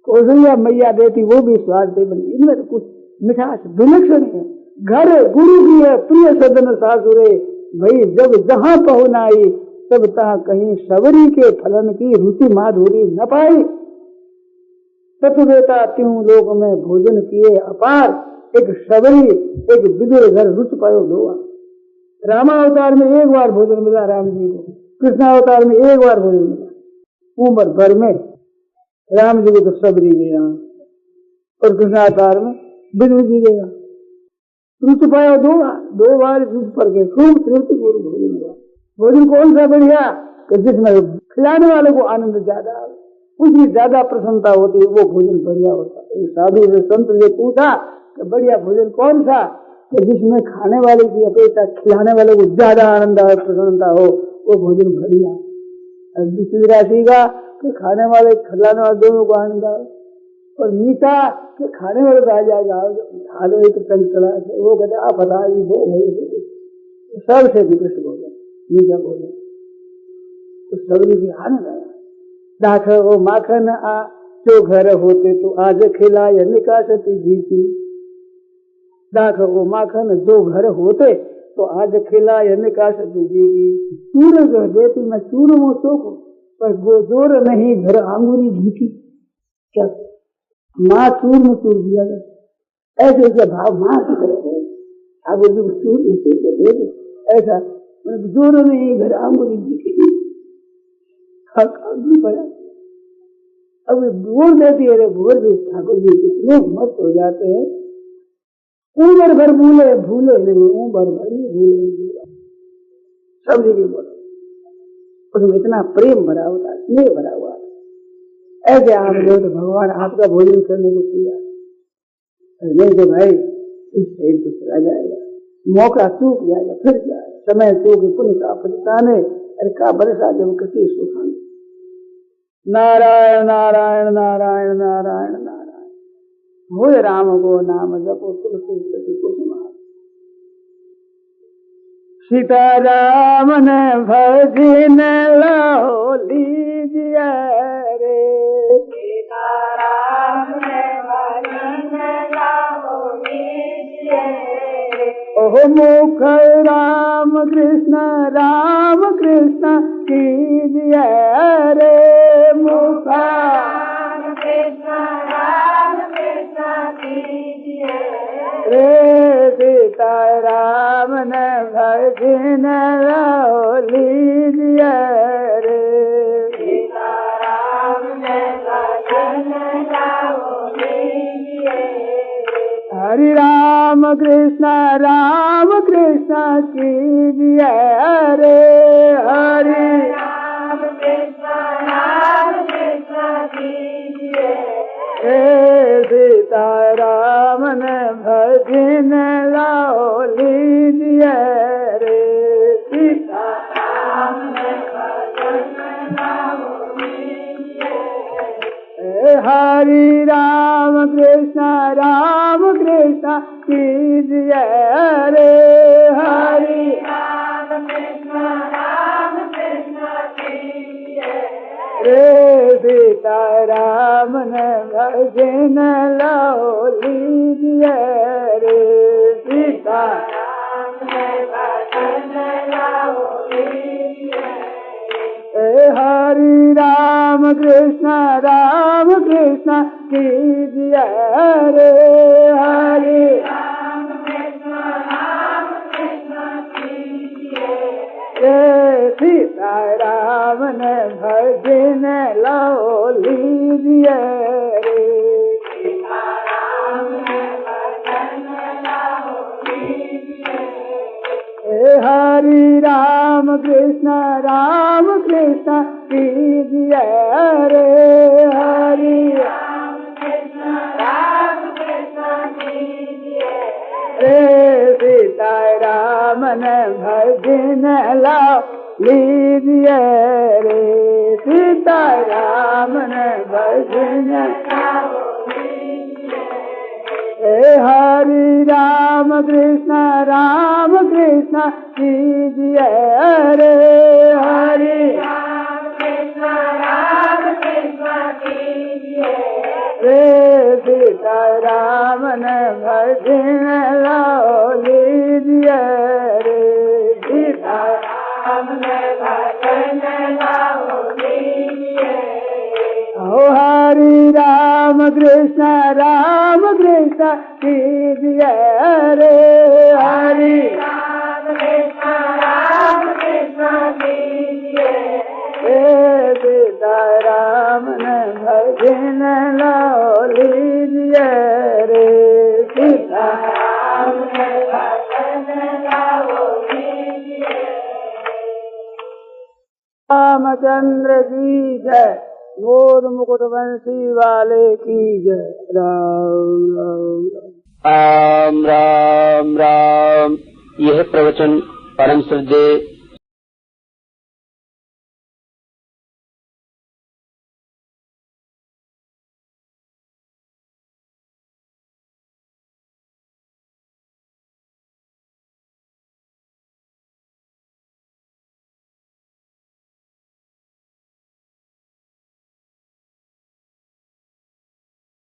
कौशल्या मैया देती, वो भी स्वाद दे बनी, इनमें तो कुछ मिठास विलक्षण है। घर गुरु की है प्रिय सदन सासुरे, भाई जब जहां पहुनाई तब तहां कहीं सबरी के फलन की रुचि माधुरी न पाई। तत्वेता त्यों लोक में भोजन किए अपार, एक सबरी एक विदुर घर रुच पायो दोआ। रामावतार में एक बार भोजन मिला राम जी को, कृष्णावतार में एक बार भोजन मिला, उम्र भर में राम जी को तो सबरी गया, और कृष्णावतार में विदुर जी गया, रुच पायो दो बार रुच पर गए, खूब तृप्तिपूर्वक भोजन हुआ। भोजन कौन सा बढ़िया कि जिसमें खिलाने वाले को आनंद ज्यादा, उसकी ज्यादा प्रसन्नता होती है, वो भोजन बढ़िया होता है। साधु से संत ने पूछा कि बढ़िया भोजन कौन सा, कि जिसमें खाने वाले की अपेक्षा खिलाने वाले को ज्यादा आनंद आए, प्रसन्नता हो, वो भोजन बढ़िया। दूसरी राशि का कि खाने वाले खिलाने वाले दोनों को आनंद आए, और मीठा कि खाने वाले को आ जाएगा, खा लो एक टंग चला, वो कहते आप बताइए वो सबसे विकृष्ट भोजन मीठा भोजन, तो सबरी की आनंद आया। दाख वो माखन आ जो घर होते तो आज खिलाय निकासती जी की, दाख वो माखन जो घर होते तो आज खिलाय निकासती जी की। चूर जो देती मैं चूर वो चोखो, पर गोजोर नहीं घर आंगुरी घी की। क्या माँ चूर में चूर दिया गया, ऐसे ऐसे भाव माँ की तरफ है, ठाकुर जी को चूर में चूर के दे दो, ऐसा जोर नहीं घर आंगुरी घी की। अब भोर देती है, भोर भी ठाकुर जी इतने मस्त हो जाते हैं, उम्र भर भूले भूले नहीं, उम्र भर नहीं भूले, सब जगह बोले, उसमें इतना प्रेम भरा हुआ, स्नेह भरा हुआ। ऐसे आप जो तो भगवान आपका भोजन करने को किया, नहीं तो भाई इस शरीर को चला जाएगा, मौका चूक जाएगा, फिर जाएगा, समय चूक पुण्य का पछताने, अरे का बरसा जब किसी सुखाने। नारायण नारायण नारायण नारायण नारायण, भोज राम को नाम जपो तुलसी को सुना। सीताराम ने भजन लाओ लीजिए रे, सीताराम ने भजन लाओ मुख राम कृष्ण कीजिए रे, मुख राम कृष्ण कीजिए रे, सीता राम ने भजन लो लीजिए रे, सीता राम ने भजन लो लीजिए। हरि राम कृष्ण कीजिए रे, हरि राम कृष्ण कीजिए रे, सीता राम ने भजन लो लीजिए रे, सीता राम ने भजन लो लीजिए। हरि राम कृष्ण कीजिए रे, हरि राम कृष्ण कीजिए रे, सीता राम ने भजन लो लीजिए रे, सीता राम ने भजन लो लीजिए। हरि राम कृष्ण कीजिए रे, हरि राम कृष्ण कीजिए रे, सीता राम ने भजन लो लीजिए रे, सीता राम ने भजन लो लीजिए। हरि राम कृष्ण कीजिए रे, हरि राम कृष्ण कीजिए रे, सीता राम ने भजन लो लीजिए रे, सीता राम ने भजन लो लीजिए। हरि राम कृष्ण कीजिए रे, हरि राम कृष्ण कीजिए रे, सीता राम ने भजन लो लीजिए रे, सीता राम ने भजन लो लीजिए। हरि राम कृष्ण कीजिए रे, हरि राम कृष्ण कीजिए रे, सीता राम ने भजन लो लीजिए रे, सीता राम ने भजन लो लीजिए। रामचंद्र की जय, मोर मुकुट बंसी वाले की जय। राम राम राम राम राम। यह प्रवचन परम श्रद्धेय